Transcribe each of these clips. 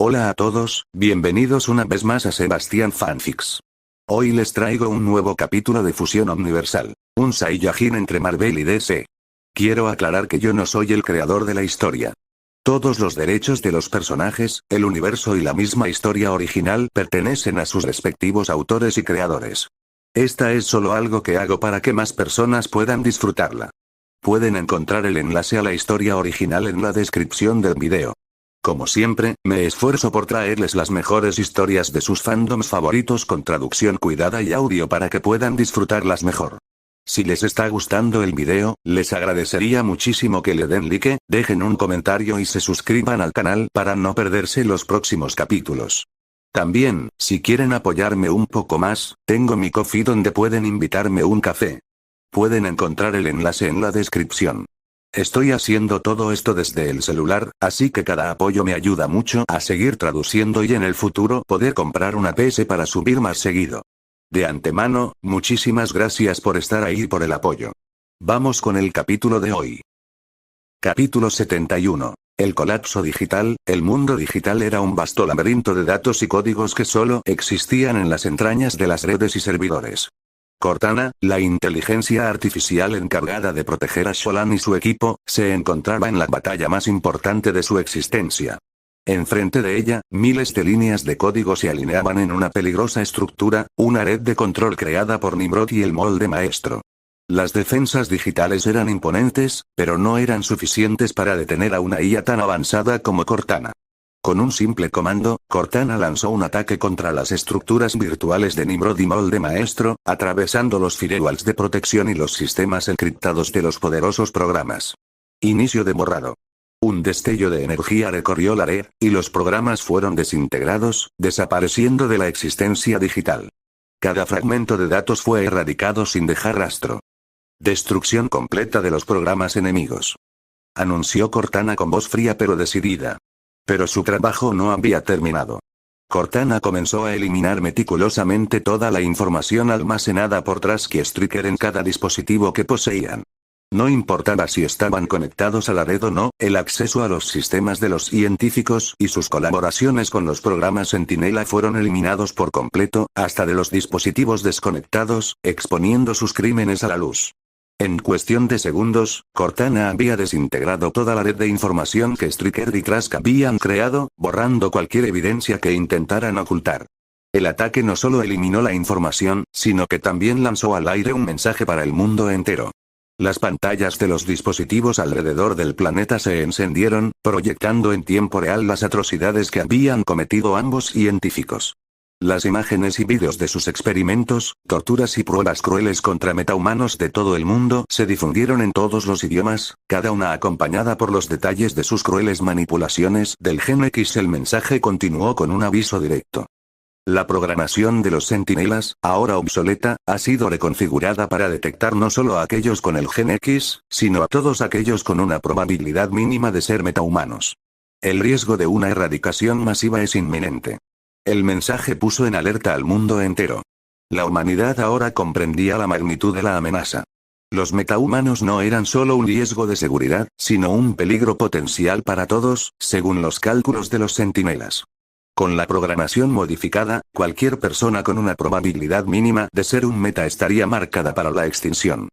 Hola a todos, bienvenidos una vez más a Sebastian Fanfics. Hoy les traigo un nuevo capítulo de Fusión Omniversal, un Saiyajin entre Marvel y DC. Quiero aclarar que yo no soy el creador de la historia. Todos los derechos de los personajes, el universo y la misma historia original pertenecen a sus respectivos autores y creadores. Esta es solo algo que hago para que más personas puedan disfrutarla. Pueden encontrar el enlace a la historia original en la descripción del video. Como siempre, me esfuerzo por traerles las mejores historias de sus fandoms favoritos con traducción cuidada y audio para que puedan disfrutarlas mejor. Si les está gustando el video, les agradecería muchísimo que le den like, dejen un comentario y se suscriban al canal para no perderse los próximos capítulos. También, si quieren apoyarme un poco más, tengo mi Ko-fi donde pueden invitarme un café. Pueden encontrar el enlace en la descripción. Estoy haciendo todo esto desde el celular, así que cada apoyo me ayuda mucho a seguir traduciendo y en el futuro poder comprar una PC para subir más seguido. De antemano, muchísimas gracias por estar ahí y por el apoyo. Vamos con el capítulo de hoy. Capítulo 71. El colapso digital. El mundo digital era un vasto laberinto de datos y códigos que solo existían en las entrañas de las redes y servidores. Cortana, la inteligencia artificial encargada de proteger a Sholan y su equipo, se encontraba en la batalla más importante de su existencia. Enfrente de ella, miles de líneas de código se alineaban en una peligrosa estructura, una red de control creada por Nimrod y el molde maestro. Las defensas digitales eran imponentes, pero no eran suficientes para detener a una IA tan avanzada como Cortana. Con un simple comando, Cortana lanzó un ataque contra las estructuras virtuales de Nimrod y Molde Maestro, atravesando los firewalls de protección y los sistemas encriptados de los poderosos programas. Inicio de borrado. Un destello de energía recorrió la red, y los programas fueron desintegrados, desapareciendo de la existencia digital. Cada fragmento de datos fue erradicado sin dejar rastro. Destrucción completa de los programas enemigos. Anunció Cortana con voz fría pero decidida. Pero su trabajo no había terminado. Cortana comenzó a eliminar meticulosamente toda la información almacenada por Trasky Striker en cada dispositivo que poseían. No importaba si estaban conectados a la red o no, el acceso a los sistemas de los científicos y sus colaboraciones con los programas Centinela fueron eliminados por completo, hasta de los dispositivos desconectados, exponiendo sus crímenes a la luz. En cuestión de segundos, Cortana había desintegrado toda la red de información que Striker y Trask habían creado, borrando cualquier evidencia que intentaran ocultar. El ataque no solo eliminó la información, sino que también lanzó al aire un mensaje para el mundo entero. Las pantallas de los dispositivos alrededor del planeta se encendieron, proyectando en tiempo real las atrocidades que habían cometido ambos científicos. Las imágenes y vídeos de sus experimentos, torturas y pruebas crueles contra metahumanos de todo el mundo se difundieron en todos los idiomas, cada una acompañada por los detalles de sus crueles manipulaciones del Gen X. El mensaje continuó con un aviso directo. La programación de los centinelas, ahora obsoleta, ha sido reconfigurada para detectar no solo a aquellos con el Gen X, sino a todos aquellos con una probabilidad mínima de ser metahumanos. El riesgo de una erradicación masiva es inminente. El mensaje puso en alerta al mundo entero. La humanidad ahora comprendía la magnitud de la amenaza. Los metahumanos no eran solo un riesgo de seguridad, sino un peligro potencial para todos, según los cálculos de los centinelas. Con la programación modificada, cualquier persona con una probabilidad mínima de ser un meta estaría marcada para la extinción.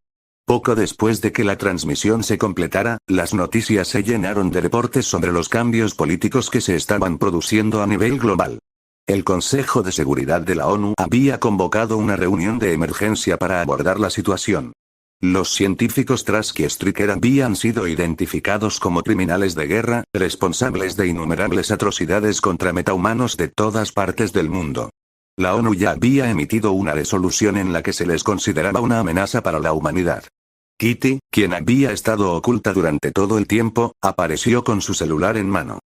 Poco después de que la transmisión se completara, las noticias se llenaron de reportes sobre los cambios políticos que se estaban produciendo a nivel global. El Consejo de Seguridad de la ONU había convocado una reunión de emergencia para abordar la situación. Los científicos Trasky Striker habían sido identificados como criminales de guerra, responsables de innumerables atrocidades contra metahumanos de todas partes del mundo. La ONU ya había emitido una resolución en la que se les consideraba una amenaza para la humanidad. Kitty, quien había estado oculta durante todo el tiempo, apareció con su celular en mano.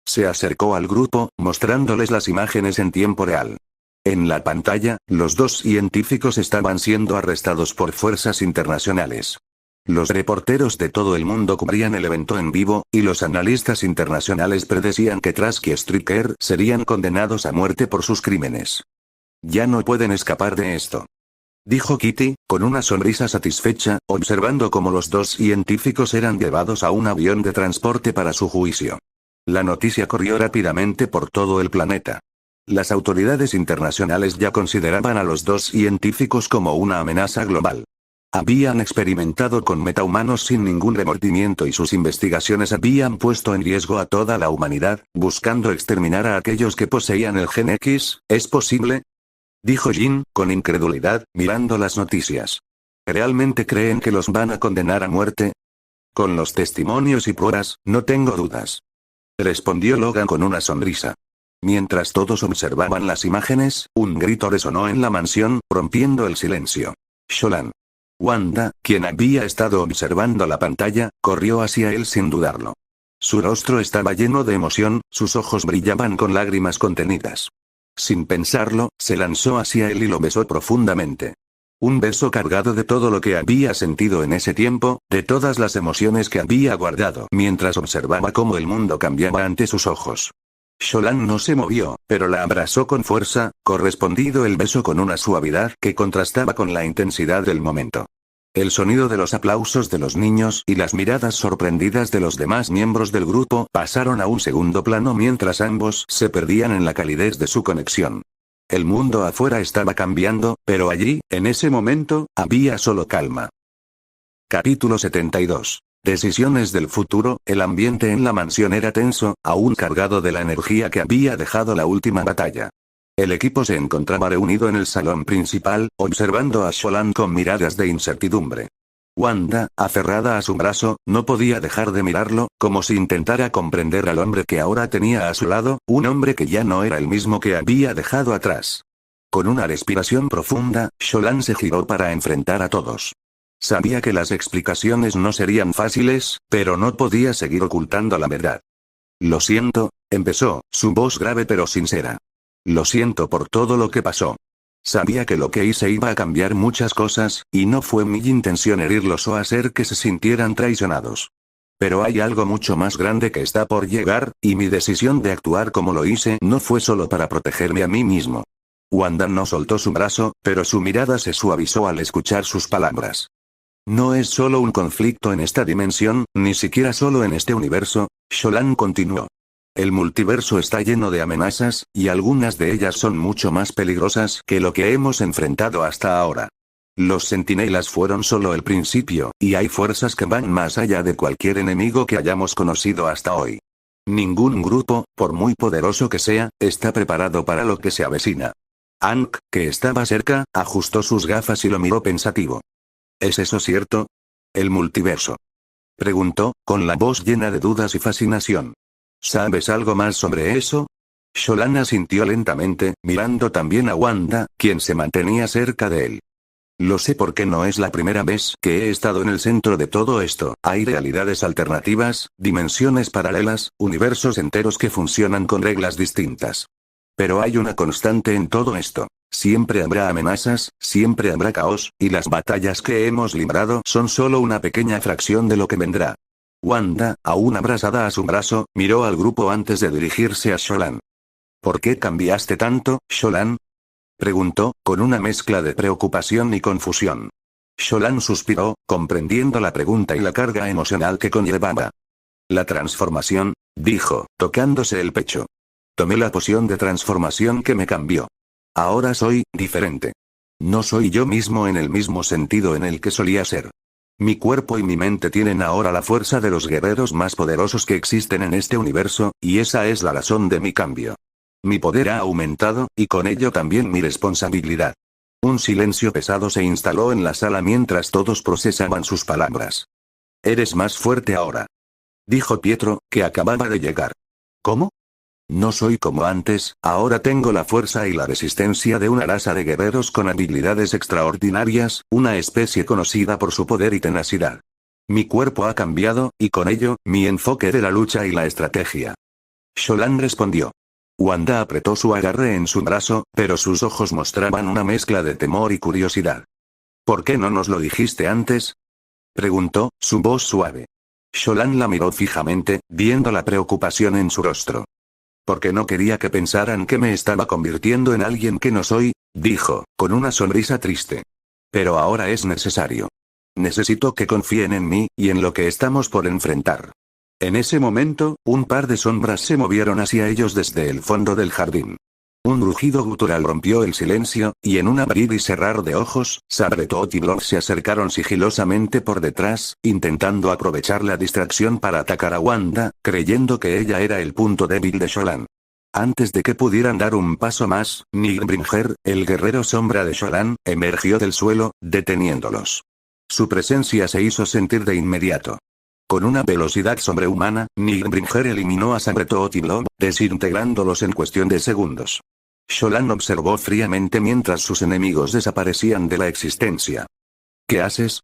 Se acercó al grupo, mostrándoles las imágenes en tiempo real. En la pantalla, los dos científicos estaban siendo arrestados por fuerzas internacionales. Los reporteros de todo el mundo cubrían el evento en vivo, y los analistas internacionales predecían que Trask y Striker serían condenados a muerte por sus crímenes. Ya no pueden escapar de esto. Dijo Kitty, con una sonrisa satisfecha, observando cómo los dos científicos eran llevados a un avión de transporte para su juicio. La noticia corrió rápidamente por todo el planeta. Las autoridades internacionales ya consideraban a los dos científicos como una amenaza global. Habían experimentado con metahumanos sin ningún remordimiento y sus investigaciones habían puesto en riesgo a toda la humanidad, buscando exterminar a aquellos que poseían el gen X. ¿Es posible?, dijo Jin, con incredulidad, mirando las noticias. ¿Realmente creen que los van a condenar a muerte? Con los testimonios y pruebas, no tengo dudas, respondió Logan con una sonrisa. Mientras todos observaban las imágenes, un grito resonó en la mansión, rompiendo el silencio. Sholan. Wanda, quien había estado observando la pantalla, corrió hacia él sin dudarlo. Su rostro estaba lleno de emoción, sus ojos brillaban con lágrimas contenidas. Sin pensarlo, se lanzó hacia él y lo besó profundamente. Un beso cargado de todo lo que había sentido en ese tiempo, de todas las emociones que había guardado mientras observaba cómo el mundo cambiaba ante sus ojos. Sholan no se movió, pero la abrazó con fuerza, correspondido el beso con una suavidad que contrastaba con la intensidad del momento. El sonido de los aplausos de los niños y las miradas sorprendidas de los demás miembros del grupo pasaron a un segundo plano mientras ambos se perdían en la calidez de su conexión. El mundo afuera estaba cambiando, pero allí, en ese momento, había solo calma. Capítulo 72. Decisiones del futuro. El ambiente en la mansión era tenso, aún cargado de la energía que había dejado la última batalla. El equipo se encontraba reunido en el salón principal, observando a Sholan con miradas de incertidumbre. Wanda, aferrada a su brazo, no podía dejar de mirarlo, como si intentara comprender al hombre que ahora tenía a su lado, un hombre que ya no era el mismo que había dejado atrás. Con una respiración profunda, Sholan se giró para enfrentar a todos. Sabía que las explicaciones no serían fáciles, pero no podía seguir ocultando la verdad. Lo siento, empezó, su voz grave pero sincera. Lo siento por todo lo que pasó. Sabía que lo que hice iba a cambiar muchas cosas, y no fue mi intención herirlos o hacer que se sintieran traicionados. Pero hay algo mucho más grande que está por llegar, y mi decisión de actuar como lo hice no fue solo para protegerme a mí mismo. Wanda no soltó su brazo, pero su mirada se suavizó al escuchar sus palabras. No es solo un conflicto en esta dimensión, ni siquiera solo en este universo, Sholan continuó. El multiverso está lleno de amenazas, y algunas de ellas son mucho más peligrosas que lo que hemos enfrentado hasta ahora. Los centinelas fueron solo el principio, y hay fuerzas que van más allá de cualquier enemigo que hayamos conocido hasta hoy. Ningún grupo, por muy poderoso que sea, está preparado para lo que se avecina. Hank, que estaba cerca, ajustó sus gafas y lo miró pensativo. ¿Es eso cierto? ¿El multiverso?, preguntó, con la voz llena de dudas y fascinación. ¿Sabes algo más sobre eso? Sholan asintió lentamente, mirando también a Wanda, quien se mantenía cerca de él. Lo sé porque no es la primera vez que he estado en el centro de todo esto. Hay realidades alternativas, dimensiones paralelas, universos enteros que funcionan con reglas distintas. Pero hay una constante en todo esto. Siempre habrá amenazas, siempre habrá caos, y las batallas que hemos librado son solo una pequeña fracción de lo que vendrá. Wanda, aún abrazada a su brazo, miró al grupo antes de dirigirse a Sholan. ¿Por qué cambiaste tanto, Sholan?, preguntó, con una mezcla de preocupación y confusión. Sholan suspiró, comprendiendo la pregunta y la carga emocional que conllevaba. La transformación, dijo, tocándose el pecho. Tomé la poción de transformación que me cambió. Ahora soy diferente. No soy yo mismo en el mismo sentido en el que solía ser. Mi cuerpo y mi mente tienen ahora la fuerza de los guerreros más poderosos que existen en este universo, y esa es la razón de mi cambio. Mi poder ha aumentado, y con ello también mi responsabilidad. Un silencio pesado se instaló en la sala mientras todos procesaban sus palabras. Eres más fuerte ahora, dijo Pietro, que acababa de llegar. ¿Cómo? No soy como antes, ahora tengo la fuerza y la resistencia de una raza de guerreros con habilidades extraordinarias, una especie conocida por su poder y tenacidad. Mi cuerpo ha cambiado, y con ello, mi enfoque de la lucha y la estrategia. Sholan respondió. Wanda apretó su agarre en su brazo, pero sus ojos mostraban una mezcla de temor y curiosidad. ¿Por qué no nos lo dijiste antes?, preguntó, su voz suave. Sholan la miró fijamente, viendo la preocupación en su rostro. Porque no quería que pensaran que me estaba convirtiendo en alguien que no soy, dijo, con una sonrisa triste. Pero ahora es necesario. Necesito que confíen en mí, y en lo que estamos por enfrentar. En ese momento, un par de sombras se movieron hacia ellos desde el fondo del jardín. Un rugido gutural rompió el silencio, y en un abrir y cerrar de ojos, Sabretooth y Blob se acercaron sigilosamente por detrás, intentando aprovechar la distracción para atacar a Wanda, creyendo que ella era el punto débil de Sholan. Antes de que pudieran dar un paso más, Nightbringer, el guerrero sombra de Sholan, emergió del suelo, deteniéndolos. Su presencia se hizo sentir de inmediato. Con una velocidad sobrehumana, Nightbringer eliminó a Sabretooth y Blob, desintegrándolos en cuestión de segundos. Sholan observó fríamente mientras sus enemigos desaparecían de la existencia. ¿Qué haces?,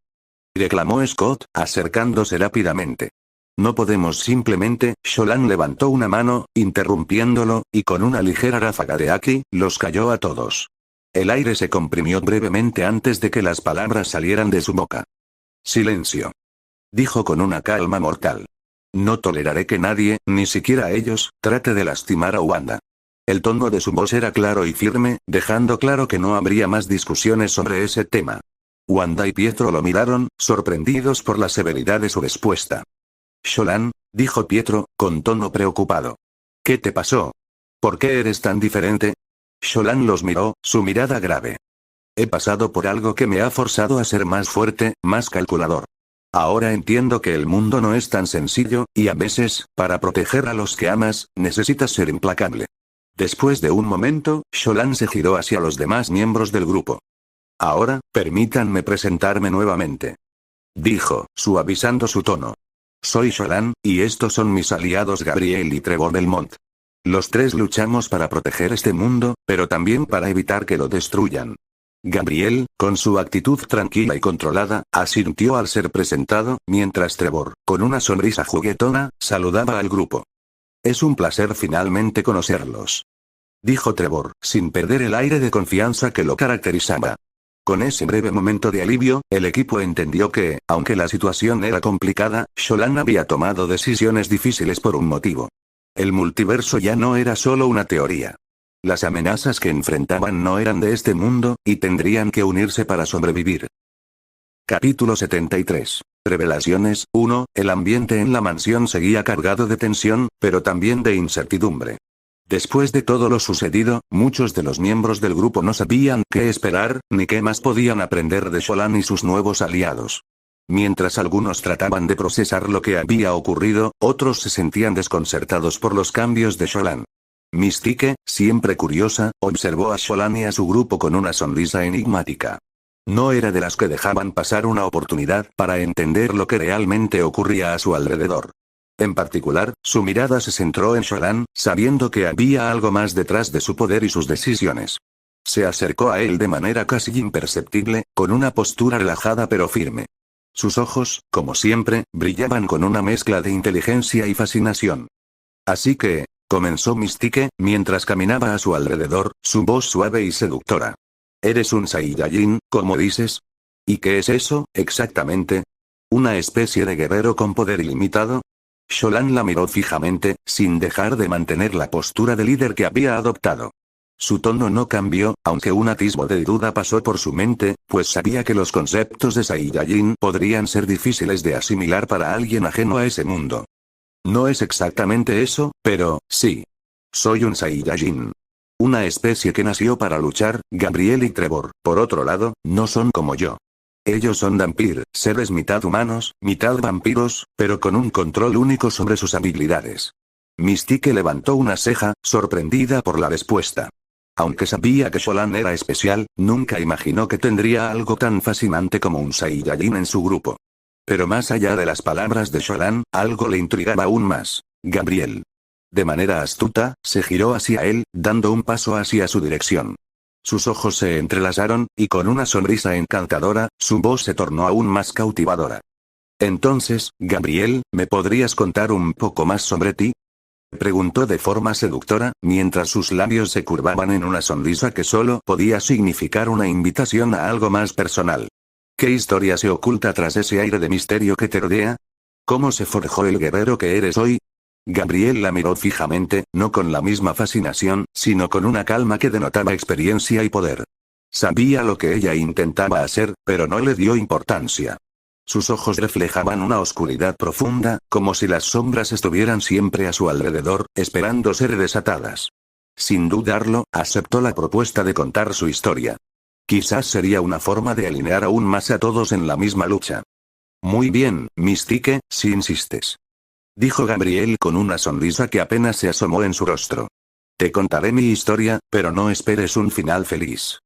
reclamó Scott, acercándose rápidamente. No podemos simplemente. Sholan levantó una mano, interrumpiéndolo, y con una ligera ráfaga de Haki, los cayó a todos. El aire se comprimió brevemente antes de que las palabras salieran de su boca. Silencio. Dijo con una calma mortal. No toleraré que nadie, ni siquiera ellos, trate de lastimar a Wanda. El tono de su voz era claro y firme, dejando claro que no habría más discusiones sobre ese tema. Wanda y Pietro lo miraron, sorprendidos por la severidad de su respuesta. Sholan, dijo Pietro, con tono preocupado. ¿Qué te pasó? ¿Por qué eres tan diferente? Sholan los miró, su mirada grave. He pasado por algo que me ha forzado a ser más fuerte, más calculador. Ahora entiendo que el mundo no es tan sencillo, y a veces, para proteger a los que amas, necesitas ser implacable. Después de un momento, Sholan se giró hacia los demás miembros del grupo. Ahora, permítanme presentarme nuevamente. Dijo, suavizando su tono. Soy Sholan, y estos son mis aliados Gabriel y Trevor Belmont. Los tres luchamos para proteger este mundo, pero también para evitar que lo destruyan. Gabriel, con su actitud tranquila y controlada, asintió al ser presentado, mientras Trevor, con una sonrisa juguetona, saludaba al grupo. Es un placer finalmente conocerlos. Dijo Trevor, sin perder el aire de confianza que lo caracterizaba. Con ese breve momento de alivio, el equipo entendió que, aunque la situación era complicada, Sholan había tomado decisiones difíciles por un motivo. El multiverso ya no era solo una teoría. Las amenazas que enfrentaban no eran de este mundo, y tendrían que unirse para sobrevivir. Capítulo 73. Revelaciones. 1. El ambiente en la mansión seguía cargado de tensión, pero también de incertidumbre. Después de todo lo sucedido, muchos de los miembros del grupo no sabían qué esperar, ni qué más podían aprender de Sholan y sus nuevos aliados. Mientras algunos trataban de procesar lo que había ocurrido, otros se sentían desconcertados por los cambios de Sholan. Mystique, siempre curiosa, observó a Sholan y a su grupo con una sonrisa enigmática. No era de las que dejaban pasar una oportunidad para entender lo que realmente ocurría a su alrededor. En particular, su mirada se centró en Sholan, sabiendo que había algo más detrás de su poder y sus decisiones. Se acercó a él de manera casi imperceptible, con una postura relajada pero firme. Sus ojos, como siempre, brillaban con una mezcla de inteligencia y fascinación. Así que, comenzó Mystique, mientras caminaba a su alrededor, su voz suave y seductora. ¿Eres un Saiyajin, como dices? ¿Y qué es eso, exactamente? ¿Una especie de guerrero con poder ilimitado? Sholan la miró fijamente, sin dejar de mantener la postura de líder que había adoptado. Su tono no cambió, aunque un atisbo de duda pasó por su mente, pues sabía que los conceptos de Saiyajin podrían ser difíciles de asimilar para alguien ajeno a ese mundo. No es exactamente eso, pero, sí. Soy un Saiyajin. Una especie que nació para luchar. Gabriel y Trevor, por otro lado, no son como yo. Ellos son Dhampir, seres mitad humanos, mitad vampiros, pero con un control único sobre sus habilidades. Mystique levantó una ceja, sorprendida por la respuesta. Aunque sabía que Sholan era especial, nunca imaginó que tendría algo tan fascinante como un Saiyajin en su grupo. Pero más allá de las palabras de Sholan, algo le intrigaba aún más. Gabriel. De manera astuta, se giró hacia él, dando un paso hacia su dirección. Sus ojos se entrelazaron, y con una sonrisa encantadora, su voz se tornó aún más cautivadora. Entonces, Gabriel, ¿me podrías contar un poco más sobre ti? Preguntó de forma seductora, mientras sus labios se curvaban en una sonrisa que solo podía significar una invitación a algo más personal. ¿Qué historia se oculta tras ese aire de misterio que te rodea? ¿Cómo se forjó el guerrero que eres hoy? Gabriel la miró fijamente, no con la misma fascinación, sino con una calma que denotaba experiencia y poder. Sabía lo que ella intentaba hacer, pero no le dio importancia. Sus ojos reflejaban una oscuridad profunda, como si las sombras estuvieran siempre a su alrededor, esperando ser desatadas. Sin dudarlo, aceptó la propuesta de contar su historia. Quizás sería una forma de alinear aún más a todos en la misma lucha. Muy bien, Mystique, si insistes. Dijo Gabriel con una sonrisa que apenas se asomó en su rostro. Te contaré mi historia, pero no esperes un final feliz.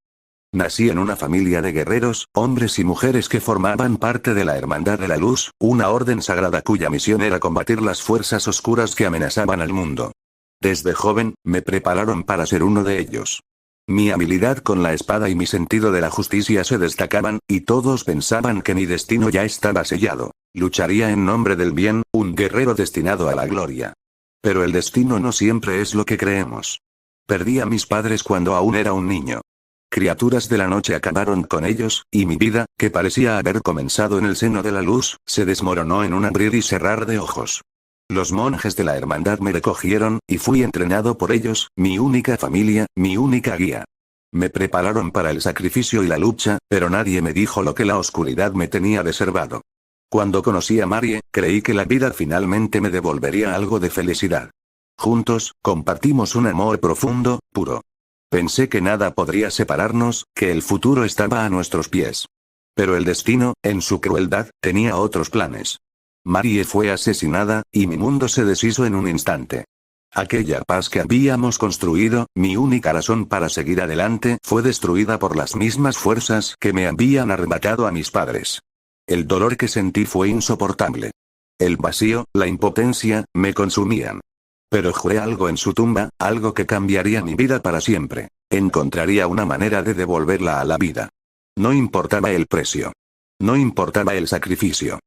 Nací en una familia de guerreros, hombres y mujeres que formaban parte de la Hermandad de la Luz, una orden sagrada cuya misión era combatir las fuerzas oscuras que amenazaban al mundo. Desde joven, me prepararon para ser uno de ellos. Mi habilidad con la espada y mi sentido de la justicia se destacaban, y todos pensaban que mi destino ya estaba sellado. Lucharía en nombre del bien, un guerrero destinado a la gloria. Pero el destino no siempre es lo que creemos. Perdí a mis padres cuando aún era un niño. Criaturas de la noche acabaron con ellos, y mi vida, que parecía haber comenzado en el seno de la luz, se desmoronó en un abrir y cerrar de ojos. Los monjes de la hermandad me recogieron, y fui entrenado por ellos, mi única familia, mi única guía. Me prepararon para el sacrificio y la lucha, pero nadie me dijo lo que la oscuridad me tenía reservado. Cuando conocí a Marie, creí que la vida finalmente me devolvería algo de felicidad. Juntos, compartimos un amor profundo, puro. Pensé que nada podría separarnos, que el futuro estaba a nuestros pies. Pero el destino, en su crueldad, tenía otros planes. Marie fue asesinada, y mi mundo se deshizo en un instante. Aquella paz que habíamos construido, mi única razón para seguir adelante, fue destruida por las mismas fuerzas que me habían arrebatado a mis padres. El dolor que sentí fue insoportable. El vacío, la impotencia, me consumían. Pero juré algo en su tumba, algo que cambiaría mi vida para siempre. Encontraría una manera de devolverla a la vida. No importaba el precio. No importaba el sacrificio.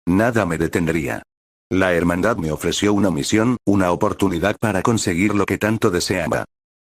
Nada me detendría. La hermandad me ofreció una misión, una oportunidad para conseguir lo que tanto deseaba.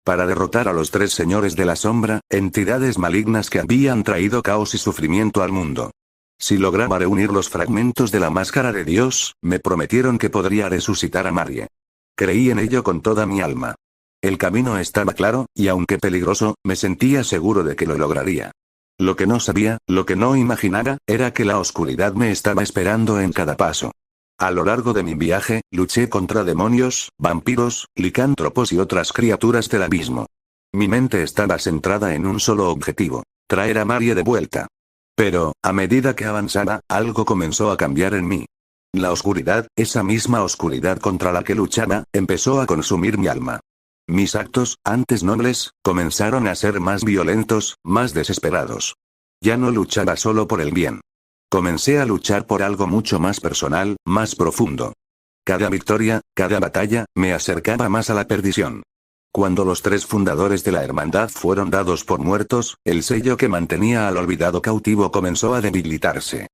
Para derrotar a los tres señores de la sombra, entidades malignas que habían traído caos y sufrimiento al mundo. Si lograba reunir los fragmentos de la máscara de Dios, me prometieron que podría resucitar a Marie. Creí en ello con toda mi alma. El camino estaba claro, y aunque peligroso, me sentía seguro de que lo lograría. Lo que no sabía, lo que no imaginaba, era que la oscuridad me estaba esperando en cada paso. A lo largo de mi viaje, luché contra demonios, vampiros, licántropos y otras criaturas del abismo. Mi mente estaba centrada en un solo objetivo: traer a Marie de vuelta. Pero, a medida que avanzaba, algo comenzó a cambiar en mí. La oscuridad, esa misma oscuridad contra la que luchaba, empezó a consumir mi alma. Mis actos, antes nobles, comenzaron a ser más violentos, más desesperados. Ya no luchaba solo por el bien. Comencé a luchar por algo mucho más personal, más profundo. Cada victoria, cada batalla, me acercaba más a la perdición. Cuando los tres fundadores de la hermandad fueron dados por muertos, el sello que mantenía al olvidado cautivo comenzó a debilitarse.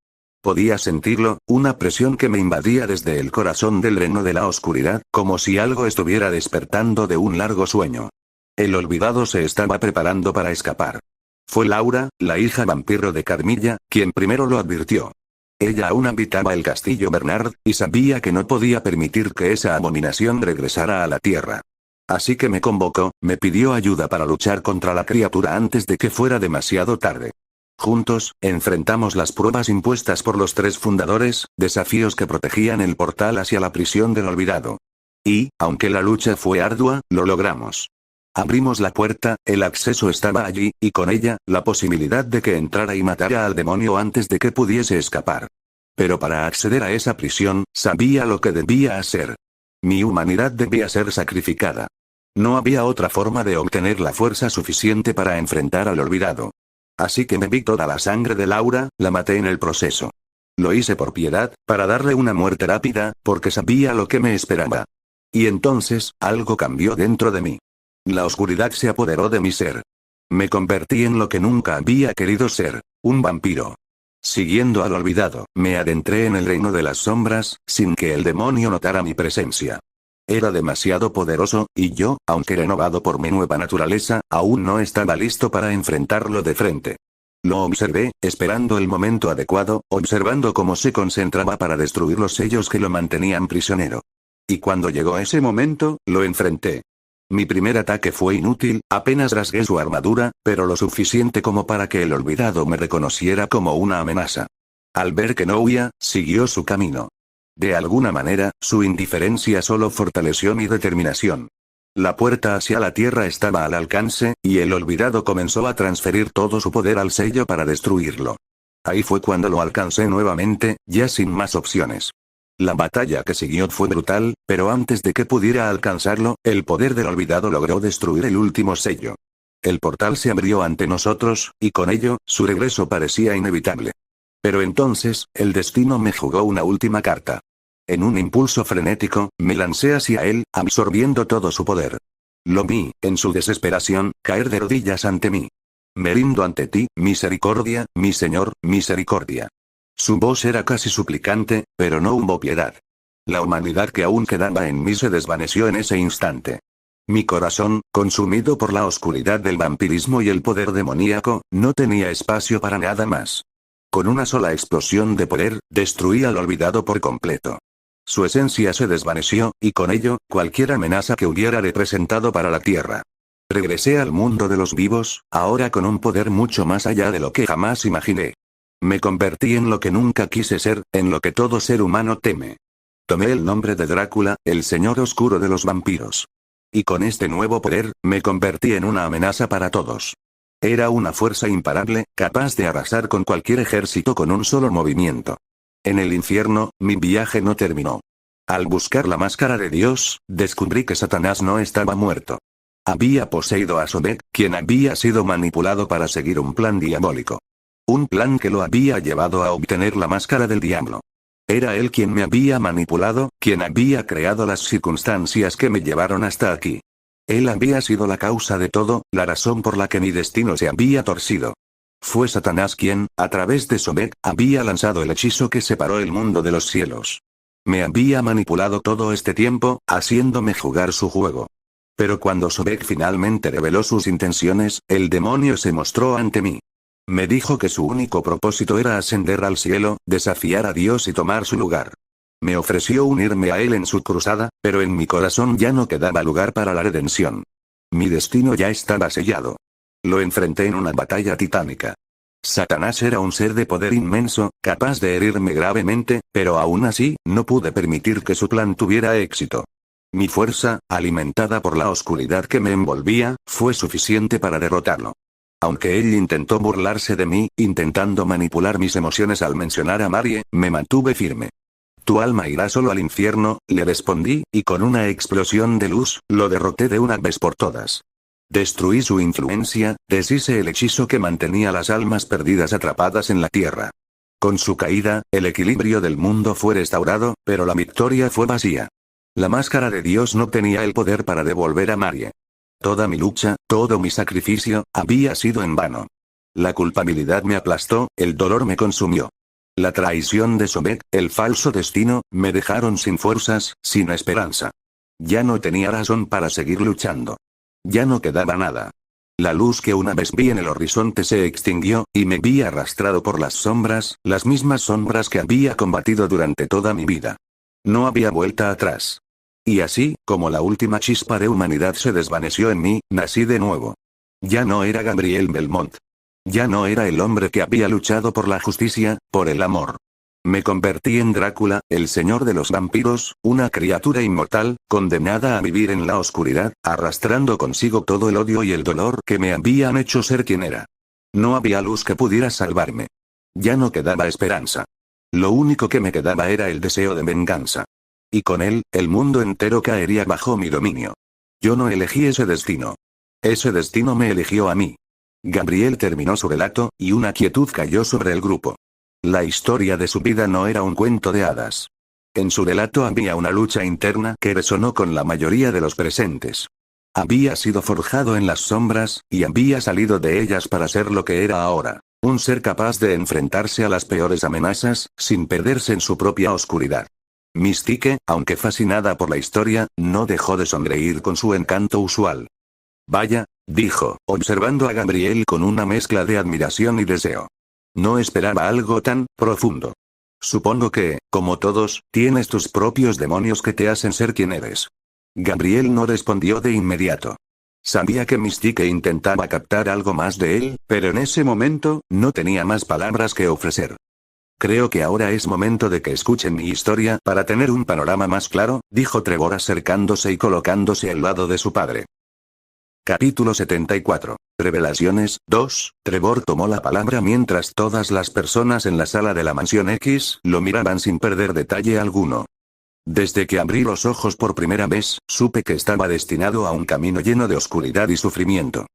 Podía sentirlo, una presión que me invadía desde el corazón del reino de la oscuridad, como si algo estuviera despertando de un largo sueño. El olvidado se estaba preparando para escapar. Fue Laura, la hija vampiro de Carmilla, quien primero lo advirtió. Ella aún habitaba el castillo Bernard, y sabía que no podía permitir que esa abominación regresara a la tierra. Así que me convocó, me pidió ayuda para luchar contra la criatura antes de que fuera demasiado tarde. Juntos, enfrentamos las pruebas impuestas por los tres fundadores, desafíos que protegían el portal hacia la prisión del olvidado. Y, aunque la lucha fue ardua, lo logramos. Abrimos la puerta, el acceso estaba allí, y con ella, la posibilidad de que entrara y matara al demonio antes de que pudiese escapar. Pero para acceder a esa prisión, sabía lo que debía hacer. Mi humanidad debía ser sacrificada. No había otra forma de obtener la fuerza suficiente para enfrentar al olvidado. Así que bebí toda la sangre de Laura, la maté en el proceso. Lo hice por piedad, para darle una muerte rápida, porque sabía lo que me esperaba. Y entonces, algo cambió dentro de mí. La oscuridad se apoderó de mi ser. Me convertí en lo que nunca había querido ser, un vampiro. Siguiendo al olvidado, me adentré en el reino de las sombras, sin que el demonio notara mi presencia. Era demasiado poderoso, y yo, aunque renovado por mi nueva naturaleza, aún no estaba listo para enfrentarlo de frente. Lo observé, esperando el momento adecuado, observando cómo se concentraba para destruir los sellos que lo mantenían prisionero. Y cuando llegó ese momento, lo enfrenté. Mi primer ataque fue inútil, apenas rasgué su armadura, pero lo suficiente como para que el olvidado me reconociera como una amenaza. Al ver que no huía, siguió su camino. De alguna manera, su indiferencia solo fortaleció mi determinación. La puerta hacia la tierra estaba al alcance, y el olvidado comenzó a transferir todo su poder al sello para destruirlo. Ahí fue cuando lo alcancé nuevamente, ya sin más opciones. La batalla que siguió fue brutal, pero antes de que pudiera alcanzarlo, el poder del olvidado logró destruir el último sello. El portal se abrió ante nosotros, y con ello, su regreso parecía inevitable. Pero entonces, el destino me jugó una última carta. En un impulso frenético, me lancé hacia él, absorbiendo todo su poder. Lo vi, en su desesperación, caer de rodillas ante mí. Me rindo ante ti, misericordia, mi señor, misericordia. Su voz era casi suplicante, pero no hubo piedad. La humanidad que aún quedaba en mí se desvaneció en ese instante. Mi corazón, consumido por la oscuridad del vampirismo y el poder demoníaco, no tenía espacio para nada más. Con una sola explosión de poder, destruí al olvidado por completo. Su esencia se desvaneció, y con ello, cualquier amenaza que hubiera representado para la Tierra. Regresé al mundo de los vivos, ahora con un poder mucho más allá de lo que jamás imaginé. Me convertí en lo que nunca quise ser, en lo que todo ser humano teme. Tomé el nombre de Drácula, el señor oscuro de los vampiros. Y con este nuevo poder, me convertí en una amenaza para todos. Era una fuerza imparable, capaz de arrasar con cualquier ejército con un solo movimiento. En el infierno, mi viaje no terminó. Al buscar la máscara de Dios, descubrí que Satanás no estaba muerto. Había poseído a Sobek, quien había sido manipulado para seguir un plan diabólico. Un plan que lo había llevado a obtener la máscara del diablo. Era él quien me había manipulado, quien había creado las circunstancias que me llevaron hasta aquí. Él había sido la causa de todo, la razón por la que mi destino se había torcido. Fue Satanás quien, a través de Sobek, había lanzado el hechizo que separó el mundo de los cielos. Me había manipulado todo este tiempo, haciéndome jugar su juego. Pero cuando Sobek finalmente reveló sus intenciones, el demonio se mostró ante mí. Me dijo que su único propósito era ascender al cielo, desafiar a Dios y tomar su lugar. Me ofreció unirme a él en su cruzada, pero en mi corazón ya no quedaba lugar para la redención. Mi destino ya estaba sellado. Lo enfrenté en una batalla titánica. Satanás era un ser de poder inmenso, capaz de herirme gravemente, pero aún así, no pude permitir que su plan tuviera éxito. Mi fuerza, alimentada por la oscuridad que me envolvía, fue suficiente para derrotarlo. Aunque él intentó burlarse de mí, intentando manipular mis emociones al mencionar a Marie, me mantuve firme. Tu alma irá solo al infierno, le respondí, y con una explosión de luz, lo derroté de una vez por todas. Destruí su influencia, deshice el hechizo que mantenía las almas perdidas atrapadas en la tierra. Con su caída, el equilibrio del mundo fue restaurado, pero la victoria fue vacía. La máscara de Dios no tenía el poder para devolver a Marie. Toda mi lucha, todo mi sacrificio, había sido en vano. La culpabilidad me aplastó, el dolor me consumió. La traición de Sobek, el falso destino, me dejaron sin fuerzas, sin esperanza. Ya no tenía razón para seguir luchando. Ya no quedaba nada. La luz que una vez vi en el horizonte se extinguió, y me vi arrastrado por las sombras, las mismas sombras que había combatido durante toda mi vida. No había vuelta atrás. Y así, como la última chispa de humanidad se desvaneció en mí, nací de nuevo. Ya no era Gabriel Belmont. Ya no era el hombre que había luchado por la justicia, por el amor. Me convertí en Drácula, el señor de los vampiros, una criatura inmortal, condenada a vivir en la oscuridad, arrastrando consigo todo el odio y el dolor que me habían hecho ser quien era. No había luz que pudiera salvarme. Ya no quedaba esperanza. Lo único que me quedaba era el deseo de venganza. Y con él, el mundo entero caería bajo mi dominio. Yo no elegí ese destino. Ese destino me eligió a mí. Gabriel terminó su relato, y una quietud cayó sobre el grupo. La historia de su vida no era un cuento de hadas. En su relato había una lucha interna que resonó con la mayoría de los presentes. Había sido forjado en las sombras, y había salido de ellas para ser lo que era ahora, un ser capaz de enfrentarse a las peores amenazas, sin perderse en su propia oscuridad. Mystique, aunque fascinada por la historia, no dejó de sonreír con su encanto usual. Vaya, dijo, observando a Gabriel con una mezcla de admiración y deseo. No esperaba algo tan profundo. Supongo que, como todos, tienes tus propios demonios que te hacen ser quien eres. Gabriel no respondió de inmediato. Sabía que Mystique intentaba captar algo más de él, pero en ese momento, no tenía más palabras que ofrecer. Creo que ahora es momento de que escuchen mi historia para tener un panorama más claro, dijo Trevor acercándose y colocándose al lado de su padre. Capítulo 74. Revelaciones 2. Trevor tomó la palabra mientras todas las personas en la sala de la mansión X lo miraban sin perder detalle alguno. Desde que abrí los ojos por primera vez, supe que estaba destinado a un camino lleno de oscuridad y sufrimiento.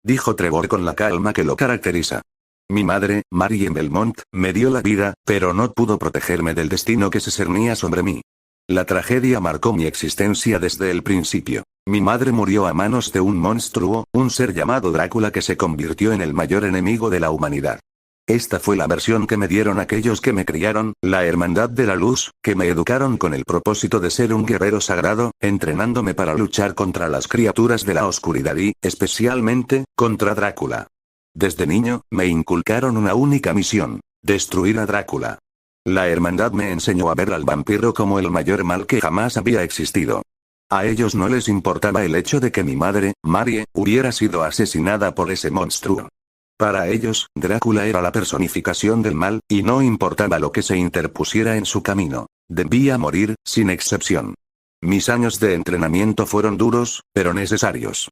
Dijo Trevor con la calma que lo caracteriza. Mi madre, Marie Belmont, me dio la vida, pero no pudo protegerme del destino que se cernía sobre mí. La tragedia marcó mi existencia desde el principio. Mi madre murió a manos de un monstruo, un ser llamado Drácula que se convirtió en el mayor enemigo de la humanidad. Esta fue la versión que me dieron aquellos que me criaron, la Hermandad de la Luz, que me educaron con el propósito de ser un guerrero sagrado, entrenándome para luchar contra las criaturas de la oscuridad y, especialmente, contra Drácula. Desde niño, me inculcaron una única misión: destruir a Drácula. La Hermandad me enseñó a ver al vampiro como el mayor mal que jamás había existido. A ellos no les importaba el hecho de que mi madre, Marie, hubiera sido asesinada por ese monstruo. Para ellos, Drácula era la personificación del mal, y no importaba lo que se interpusiera en su camino. Debía morir, sin excepción. Mis años de entrenamiento fueron duros, pero necesarios.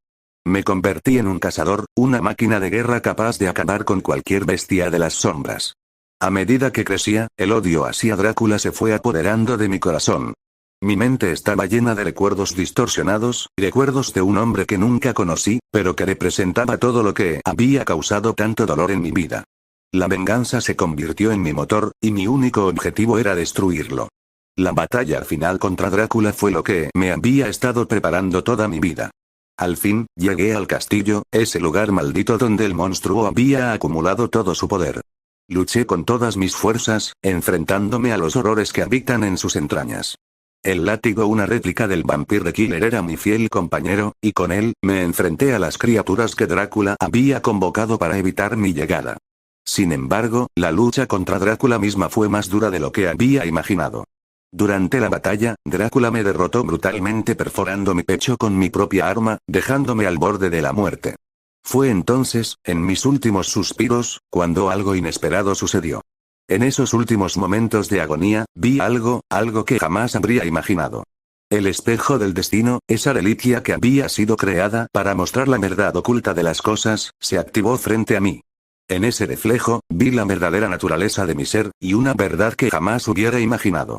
Me convertí en un cazador, una máquina de guerra capaz de acabar con cualquier bestia de las sombras. A medida que crecía, el odio hacia Drácula se fue apoderando de mi corazón. Mi mente estaba llena de recuerdos distorsionados, recuerdos de un hombre que nunca conocí, pero que representaba todo lo que había causado tanto dolor en mi vida. La venganza se convirtió en mi motor, y mi único objetivo era destruirlo. La batalla final contra Drácula fue lo que me había estado preparando toda mi vida. Al fin, llegué al castillo, ese lugar maldito donde el monstruo había acumulado todo su poder. Luché con todas mis fuerzas, enfrentándome a los horrores que habitan en sus entrañas. El látigo, una réplica del Vampire Killer, era mi fiel compañero, y con él, me enfrenté a las criaturas que Drácula había convocado para evitar mi llegada. Sin embargo, la lucha contra Drácula misma fue más dura de lo que había imaginado. Durante la batalla, Drácula me derrotó brutalmente perforando mi pecho con mi propia arma, dejándome al borde de la muerte. Fue entonces, en mis últimos suspiros, cuando algo inesperado sucedió. En esos últimos momentos de agonía, vi algo que jamás habría imaginado. El espejo del destino, esa reliquia que había sido creada para mostrar la verdad oculta de las cosas, se activó frente a mí. En ese reflejo, vi la verdadera naturaleza de mi ser, y una verdad que jamás hubiera imaginado.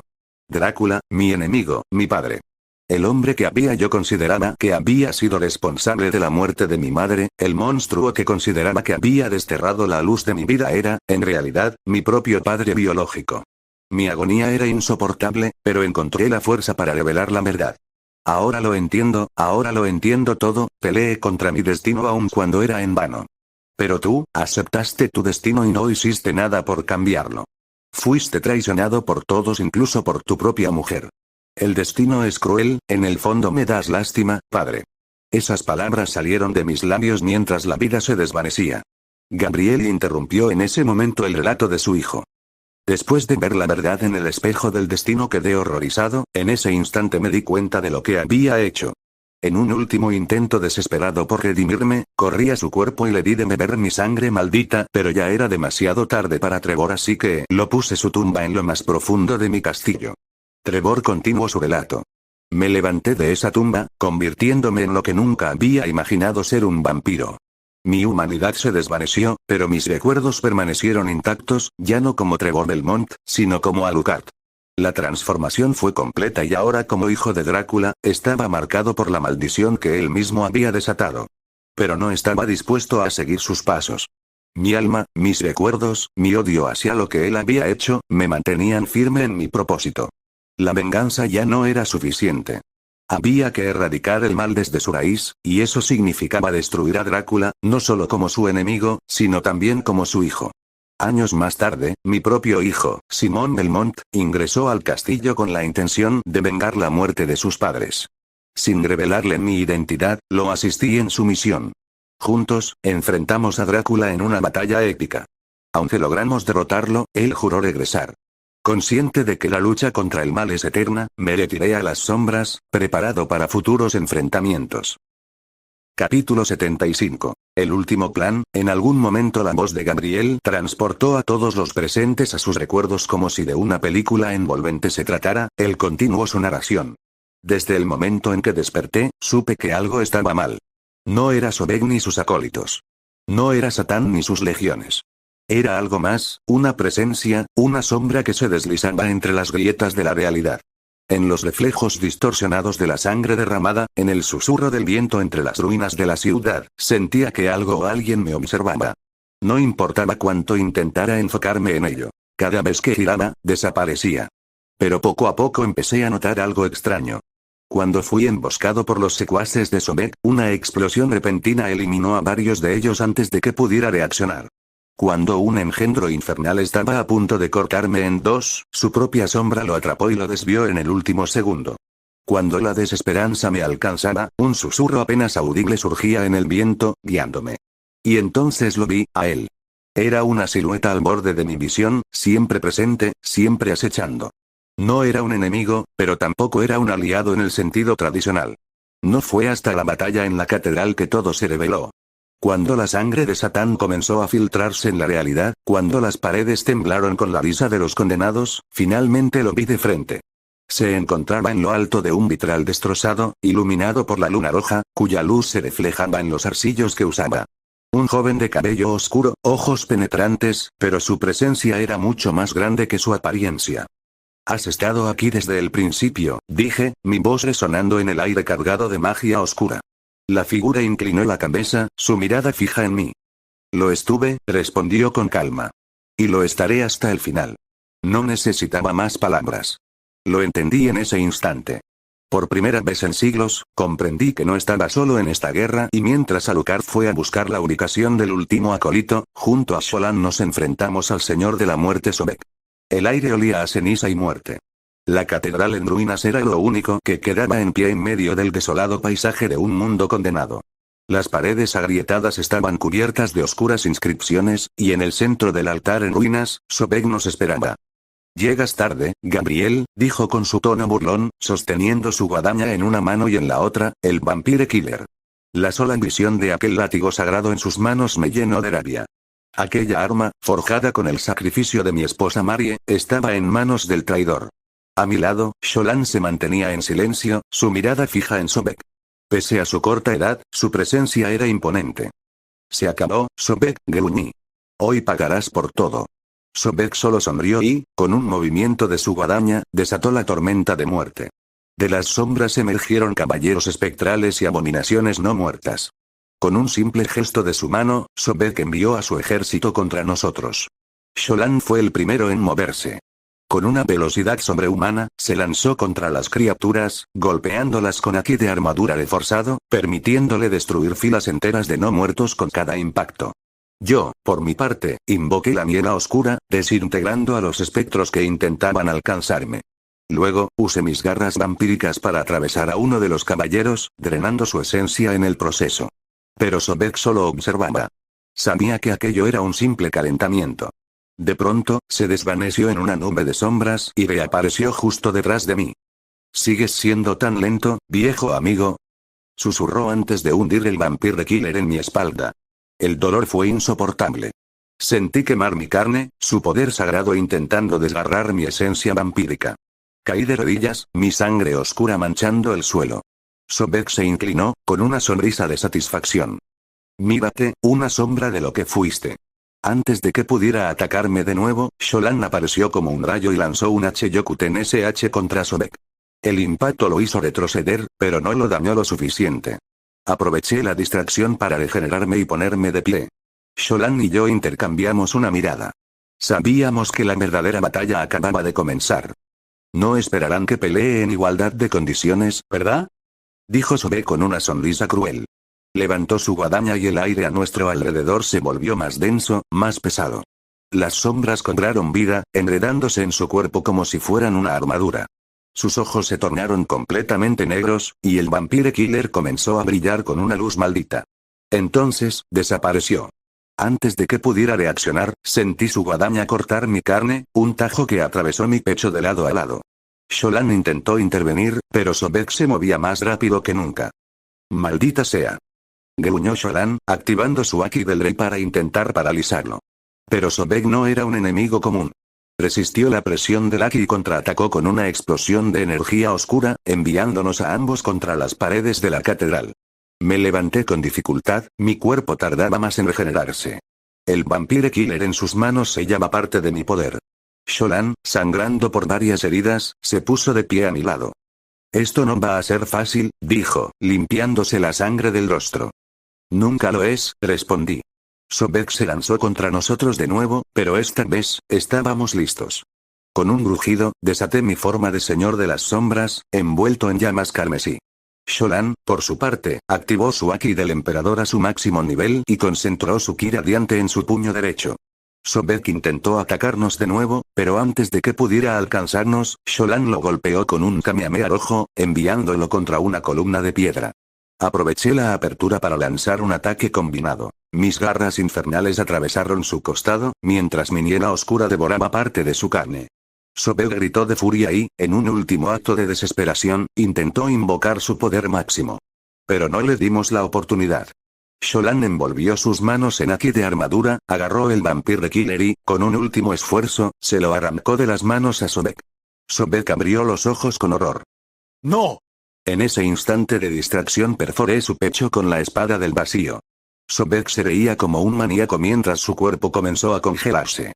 Drácula, mi enemigo, mi padre. El hombre que yo consideraba que había sido responsable de la muerte de mi madre, el monstruo que consideraba que había desterrado la luz de mi vida era, en realidad, mi propio padre biológico. Mi agonía era insoportable, pero encontré la fuerza para revelar la verdad. Ahora lo entiendo todo, peleé contra mi destino aun cuando era en vano. Pero tú, aceptaste tu destino y no hiciste nada por cambiarlo. Fuiste traicionado por todos, incluso por tu propia mujer. El destino es cruel, en el fondo me das lástima, padre. Esas palabras salieron de mis labios mientras la vida se desvanecía. Gabriel interrumpió en ese momento el relato de su hijo. Después de ver la verdad en el espejo del destino quedé horrorizado, en ese instante me di cuenta de lo que había hecho. En un último intento desesperado por redimirme, corrí a su cuerpo y le di de beber mi sangre maldita, pero ya era demasiado tarde para Trevor, así que lo puse su tumba en lo más profundo de mi castillo. Trevor continuó su relato. Me levanté de esa tumba, convirtiéndome en lo que nunca había imaginado ser, un vampiro. Mi humanidad se desvaneció, pero mis recuerdos permanecieron intactos, ya no como Trevor Belmont, sino como Alucard. La transformación fue completa y ahora, como hijo de Drácula, estaba marcado por la maldición que él mismo había desatado. Pero no estaba dispuesto a seguir sus pasos. Mi alma, mis recuerdos, mi odio hacia lo que él había hecho, me mantenían firme en mi propósito. La venganza ya no era suficiente. Había que erradicar el mal desde su raíz, y eso significaba destruir a Drácula, no solo como su enemigo, sino también como su hijo. Años más tarde, mi propio hijo, Simón Belmont, ingresó al castillo con la intención de vengar la muerte de sus padres. Sin revelarle mi identidad, lo asistí en su misión. Juntos, enfrentamos a Drácula en una batalla épica. Aunque logramos derrotarlo, él juró regresar. Consciente de que la lucha contra el mal es eterna, me retiré a las sombras, preparado para futuros enfrentamientos. Capítulo 75. El último plan, en algún momento la voz de Gabriel transportó a todos los presentes a sus recuerdos como si de una película envolvente se tratara, él continuó su narración. Desde el momento en que desperté, supe que algo estaba mal. No era Sobek ni sus acólitos. No era Satán ni sus legiones. Era algo más, una presencia, una sombra que se deslizaba entre las grietas de la realidad. En los reflejos distorsionados de la sangre derramada, en el susurro del viento entre las ruinas de la ciudad, sentía que algo o alguien me observaba. No importaba cuánto intentara enfocarme en ello. Cada vez que giraba, desaparecía. Pero poco a poco empecé a notar algo extraño. Cuando fui emboscado por los secuaces de Sobek, una explosión repentina eliminó a varios de ellos antes de que pudiera reaccionar. Cuando un engendro infernal estaba a punto de cortarme en dos, su propia sombra lo atrapó y lo desvió en el último segundo. Cuando la desesperanza me alcanzaba, un susurro apenas audible surgía en el viento, guiándome. Y entonces lo vi, a él. Era una silueta al borde de mi visión, siempre presente, siempre acechando. No era un enemigo, pero tampoco era un aliado en el sentido tradicional. No fue hasta la batalla en la catedral que todo se reveló. Cuando la sangre de Satán comenzó a filtrarse en la realidad, cuando las paredes temblaron con la risa de los condenados, finalmente lo vi de frente. Se encontraba en lo alto de un vitral destrozado, iluminado por la luna roja, cuya luz se reflejaba en los arcillos que usaba. Un joven de cabello oscuro, ojos penetrantes, pero su presencia era mucho más grande que su apariencia. «Has estado aquí desde el principio», dije, mi voz resonando en el aire cargado de magia oscura. La figura inclinó la cabeza, su mirada fija en mí. «Lo estuve», respondió con calma. «Y lo estaré hasta el final». No necesitaba más palabras. Lo entendí en ese instante. Por primera vez en siglos, comprendí que no estaba solo en esta guerra y mientras Alucard fue a buscar la ubicación del último acólito, junto a Sholan nos enfrentamos al Señor de la Muerte Sobek. El aire olía a ceniza y muerte. La catedral en ruinas era lo único que quedaba en pie en medio del desolado paisaje de un mundo condenado. Las paredes agrietadas estaban cubiertas de oscuras inscripciones, y en el centro del altar en ruinas, Sobek nos esperaba. «Llegas tarde, Gabriel», dijo con su tono burlón, sosteniendo su guadaña en una mano y en la otra, el Vampire Killer. La sola visión de aquel látigo sagrado en sus manos me llenó de rabia. Aquella arma, forjada con el sacrificio de mi esposa Marie, estaba en manos del traidor. A mi lado, Sholan se mantenía en silencio, su mirada fija en Sobek. Pese a su corta edad, su presencia era imponente. «Se acabó, Sobek», gruñí. «Hoy pagarás por todo». Sobek solo sonrió y, con un movimiento de su guadaña, desató la tormenta de muerte. De las sombras emergieron caballeros espectrales y abominaciones no muertas. Con un simple gesto de su mano, Sobek envió a su ejército contra nosotros. Sholan fue el primero en moverse. Con una velocidad sobrehumana, se lanzó contra las criaturas, golpeándolas con haki de armadura reforzado, permitiéndole destruir filas enteras de no muertos con cada impacto. Yo, por mi parte, invoqué la niebla oscura, desintegrando a los espectros que intentaban alcanzarme. Luego, usé mis garras vampíricas para atravesar a uno de los caballeros, drenando su esencia en el proceso. Pero Sobek solo observaba. Sabía que aquello era un simple calentamiento. De pronto, se desvaneció en una nube de sombras y reapareció justo detrás de mí. «¿Sigues siendo tan lento, viejo amigo?», susurró antes de hundir el Vampire Killer en mi espalda. El dolor fue insoportable. Sentí quemar mi carne, su poder sagrado intentando desgarrar mi esencia vampírica. Caí de rodillas, mi sangre oscura manchando el suelo. Sobek se inclinó, con una sonrisa de satisfacción. «Mírate, una sombra de lo que fuiste». Antes de que pudiera atacarme de nuevo, Sholan apareció como un rayo y lanzó un H-Yokuten SH contra Sobek. El impacto lo hizo retroceder, pero no lo dañó lo suficiente. Aproveché la distracción para regenerarme y ponerme de pie. Sholan y yo intercambiamos una mirada. Sabíamos que la verdadera batalla acababa de comenzar. «No esperarán que pelee en igualdad de condiciones, ¿verdad?», dijo Sobek con una sonrisa cruel. Levantó su guadaña y el aire a nuestro alrededor se volvió más denso, más pesado. Las sombras cobraron vida, enredándose en su cuerpo como si fueran una armadura. Sus ojos se tornaron completamente negros, y el Vampire Killer comenzó a brillar con una luz maldita. Entonces, desapareció. Antes de que pudiera reaccionar, sentí su guadaña cortar mi carne, un tajo que atravesó mi pecho de lado a lado. Sholan intentó intervenir, pero Sobek se movía más rápido que nunca. «Maldita sea». gruñó Sholan, activando su Haki del Rey para intentar paralizarlo. Pero Sobek no era un enemigo común. Resistió la presión del Haki y contraatacó con una explosión de energía oscura, enviándonos a ambos contra las paredes de la catedral. Me levanté con dificultad, mi cuerpo tardaba más en regenerarse. El Vampire Killer en sus manos sellaba parte de mi poder. Sholan, sangrando por varias heridas, se puso de pie a mi lado. Esto no va a ser fácil, dijo, limpiándose la sangre del rostro. Nunca lo es, respondí. Sobek se lanzó contra nosotros de nuevo, pero esta vez, estábamos listos. Con un rugido, desaté mi forma de señor de las sombras, envuelto en llamas carmesí. Sholan, por su parte, activó su Haki del emperador a su máximo nivel y concentró su ki radiante en su puño derecho. Sobek intentó atacarnos de nuevo, pero antes de que pudiera alcanzarnos, Sholan lo golpeó con un Kamehameha rojo, enviándolo contra una columna de piedra. Aproveché la apertura para lanzar un ataque combinado. Mis garras infernales atravesaron su costado, mientras mi niebla oscura devoraba parte de su carne. Sobek gritó de furia y, en un último acto de desesperación, intentó invocar su poder máximo. Pero no le dimos la oportunidad. Sholan envolvió sus manos en Haki de armadura, agarró el Vampire Killer y, con un último esfuerzo, se lo arrancó de las manos a Sobek. Sobek abrió los ojos con horror. ¡No! En ese instante de distracción perforé su pecho con la espada del vacío. Sobek se reía como un maníaco mientras su cuerpo comenzó a congelarse.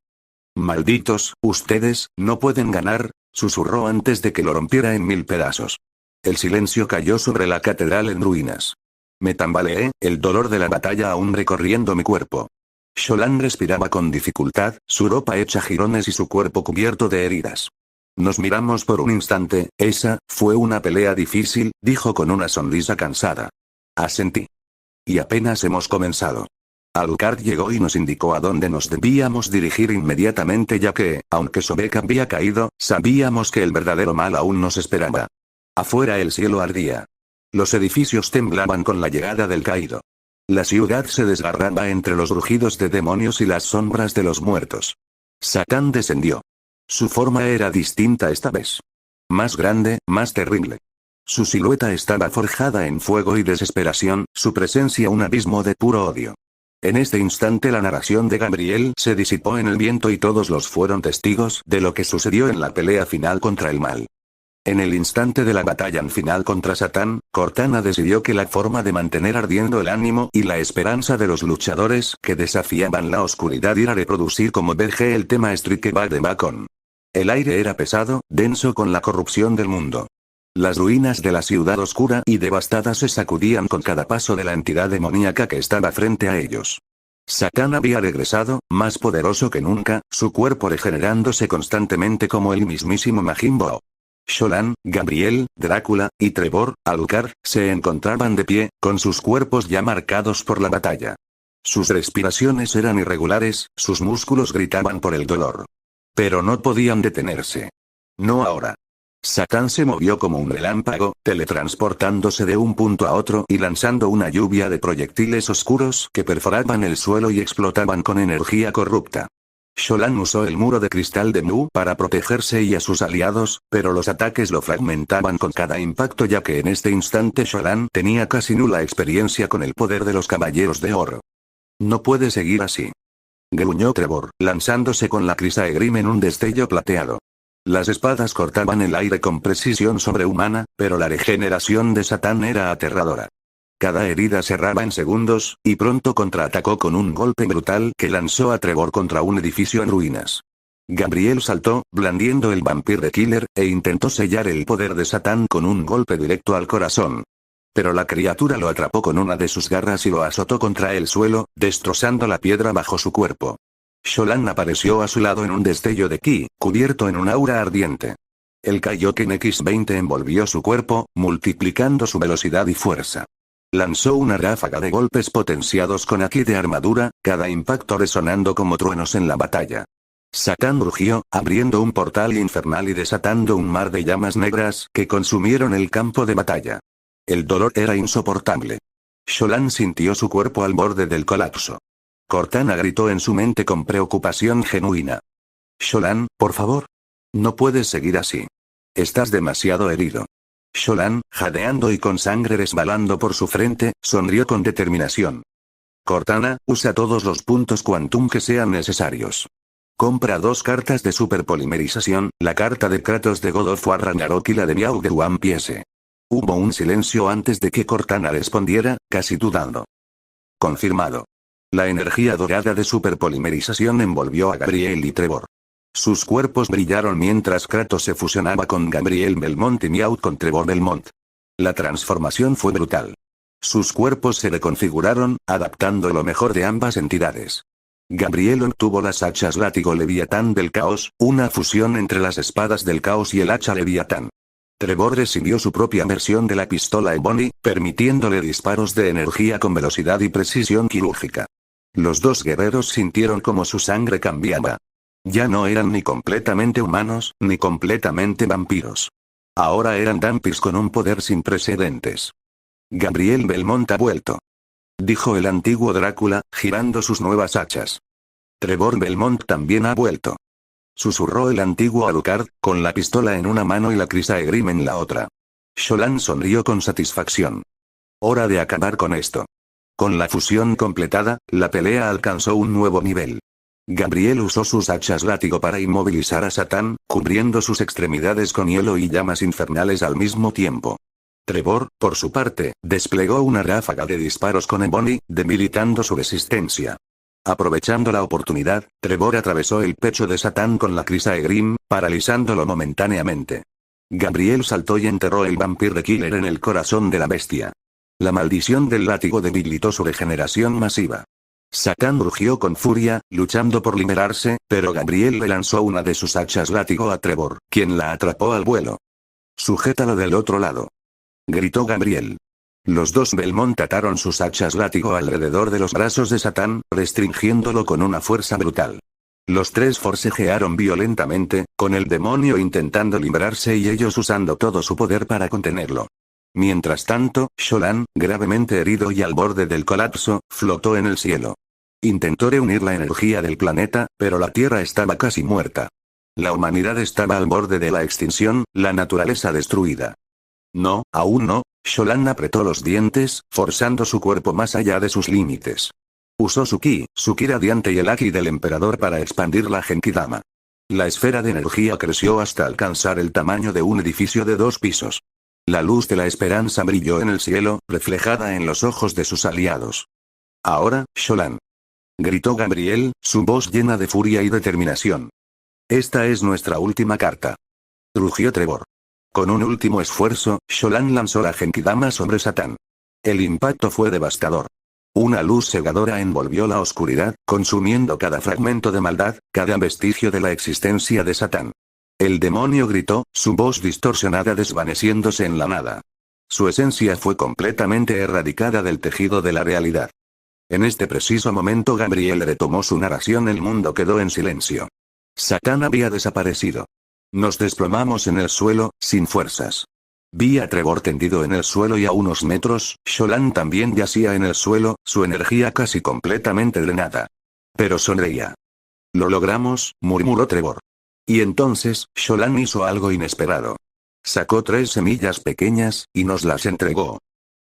«Malditos, ustedes, no pueden ganar», susurró antes de que lo rompiera en mil pedazos. El silencio cayó sobre la catedral en ruinas. Me tambaleé, el dolor de la batalla aún recorriendo mi cuerpo. Sholan respiraba con dificultad, su ropa hecha jirones y su cuerpo cubierto de heridas. Nos miramos por un instante. Esa fue una pelea difícil, dijo con una sonrisa cansada. Asentí. Y apenas hemos comenzado. Alucard llegó y nos indicó a dónde nos debíamos dirigir inmediatamente, ya que, aunque Sobek había caído, sabíamos que el verdadero mal aún nos esperaba. Afuera el cielo ardía. Los edificios temblaban con la llegada del caído. La ciudad se desgarraba entre los rugidos de demonios y las sombras de los muertos. Satán descendió. Su forma era distinta esta vez. Más grande, más terrible. Su silueta estaba forjada en fuego y desesperación, su presencia un abismo de puro odio. En este instante la narración de Gabriel se disipó en el viento y todos los fueron testigos de lo que sucedió en la pelea final contra el mal. En el instante de la batalla final contra Satán, Cortana decidió que la forma de mantener ardiendo el ánimo y la esperanza de los luchadores que desafiaban la oscuridad era reproducir como BG el tema Strike Back de Bacon. El aire era pesado, denso con la corrupción del mundo. Las ruinas de la ciudad oscura y devastada se sacudían con cada paso de la entidad demoníaca que estaba frente a ellos. Satán había regresado, más poderoso que nunca, su cuerpo regenerándose constantemente como el mismísimo Majin Buu. Sholan, Gabriel, Drácula, y Trevor, Alucard, se encontraban de pie, con sus cuerpos ya marcados por la batalla. Sus respiraciones eran irregulares, sus músculos gritaban por el dolor. Pero no podían detenerse. No ahora. Satán se movió como un relámpago, teletransportándose de un punto a otro y lanzando una lluvia de proyectiles oscuros que perforaban el suelo y explotaban con energía corrupta. Sholan usó el muro de cristal de Mu para protegerse y a sus aliados, pero los ataques lo fragmentaban con cada impacto, ya que en este instante Sholan tenía casi nula experiencia con el poder de los caballeros de oro. No puede seguir así. Gruñó Trevor, lanzándose con la Chrysaegrim en un destello plateado. Las espadas cortaban el aire con precisión sobrehumana, pero la regeneración de Satán era aterradora. Cada herida cerraba en segundos, y pronto contraatacó con un golpe brutal que lanzó a Trevor contra un edificio en ruinas. Gabriel saltó, blandiendo el Vampire Killer, e intentó sellar el poder de Satán con un golpe directo al corazón. Pero la criatura lo atrapó con una de sus garras y lo azotó contra el suelo, destrozando la piedra bajo su cuerpo. Sholan apareció a su lado en un destello de ki, cubierto en un aura ardiente. El Kaioken X20 envolvió su cuerpo, multiplicando su velocidad y fuerza. Lanzó una ráfaga de golpes potenciados con Haki de armadura, cada impacto resonando como truenos en la batalla. Satán rugió, abriendo un portal infernal y desatando un mar de llamas negras que consumieron el campo de batalla. El dolor era insoportable. Sholan sintió su cuerpo al borde del colapso. Cortana gritó en su mente con preocupación genuina. Sholan, por favor. No puedes seguir así. Estás demasiado herido. Sholan, jadeando y con sangre resbalando por su frente, sonrió con determinación. Cortana, usa todos los puntos Quantum que sean necesarios. Compra 2 cartas de superpolimerización, la carta de Kratos de God of War Ragnarok y la de Meow de One Piece. Hubo un silencio antes de que Cortana respondiera, casi dudando. Confirmado. La energía dorada de superpolimerización envolvió a Gabriel y Trevor. Sus cuerpos brillaron mientras Kratos se fusionaba con Gabriel Belmont y Meow con Trevor Belmont. La transformación fue brutal. Sus cuerpos se reconfiguraron, adaptando lo mejor de ambas entidades. Gabriel obtuvo las hachas látigo Leviatán del Caos, una fusión entre las espadas del Caos y el hacha Leviatán. Trevor recibió su propia versión de la pistola Ebony, permitiéndole disparos de energía con velocidad y precisión quirúrgica. Los dos guerreros sintieron como su sangre cambiaba. Ya no eran ni completamente humanos, ni completamente vampiros. Ahora eran vampiros con un poder sin precedentes. Gabriel Belmont ha vuelto, dijo el antiguo Drácula, girando sus nuevas hachas. Trevor Belmont también ha vuelto, susurró el antiguo Alucard, con la pistola en una mano y la Chrysaegrim en la otra. Sholan sonrió con satisfacción. Hora de acabar con esto. Con la fusión completada, la pelea alcanzó un nuevo nivel. Gabriel usó sus hachas látigo para inmovilizar a Satán, cubriendo sus extremidades con hielo y llamas infernales al mismo tiempo. Trevor, por su parte, desplegó una ráfaga de disparos con Ebony, debilitando su resistencia. Aprovechando la oportunidad, Trevor atravesó el pecho de Satán con la Chrysaegrim, paralizándolo momentáneamente. Gabriel saltó y enterró el Vampire Killer en el corazón de la bestia. La maldición del látigo debilitó su regeneración masiva. Satán rugió con furia, luchando por liberarse, pero Gabriel le lanzó una de sus hachas látigo a Trevor, quien la atrapó al vuelo. «Sujétalo del otro lado», gritó Gabriel. Los dos Belmont ataron sus hachas látigo alrededor de los brazos de Satán, restringiéndolo con una fuerza brutal. Los tres forcejearon violentamente, con el demonio intentando librarse y ellos usando todo su poder para contenerlo. Mientras tanto, Sholan, gravemente herido y al borde del colapso, flotó en el cielo. Intentó reunir la energía del planeta, pero la Tierra estaba casi muerta. La humanidad estaba al borde de la extinción, la naturaleza destruida. No, aún no. Sholan apretó los dientes, forzando su cuerpo más allá de sus límites. Usó su ki radiante y el Haki del emperador para expandir la Genkidama. La esfera de energía creció hasta alcanzar el tamaño de un edificio de 2 pisos. La luz de la esperanza brilló en el cielo, reflejada en los ojos de sus aliados. Ahora, Sholan, gritó Gabriel, su voz llena de furia y determinación. Esta es nuestra última carta. Rugió Trevor. Con un último esfuerzo, Sholan lanzó la Genkidama sobre Satán. El impacto fue devastador. Una luz cegadora envolvió la oscuridad, consumiendo cada fragmento de maldad, cada vestigio de la existencia de Satán. El demonio gritó, su voz distorsionada desvaneciéndose en la nada. Su esencia fue completamente erradicada del tejido de la realidad. En este preciso momento Gabriel retomó su narración. El mundo quedó en silencio. Satán había desaparecido. Nos desplomamos en el suelo, sin fuerzas. Vi a Trevor tendido en el suelo y a unos metros, Sholan también yacía en el suelo, su energía casi completamente drenada. Pero sonreía. Lo logramos, murmuró Trevor. Y entonces, Sholan hizo algo inesperado. Sacó 3 semillas pequeñas, y nos las entregó.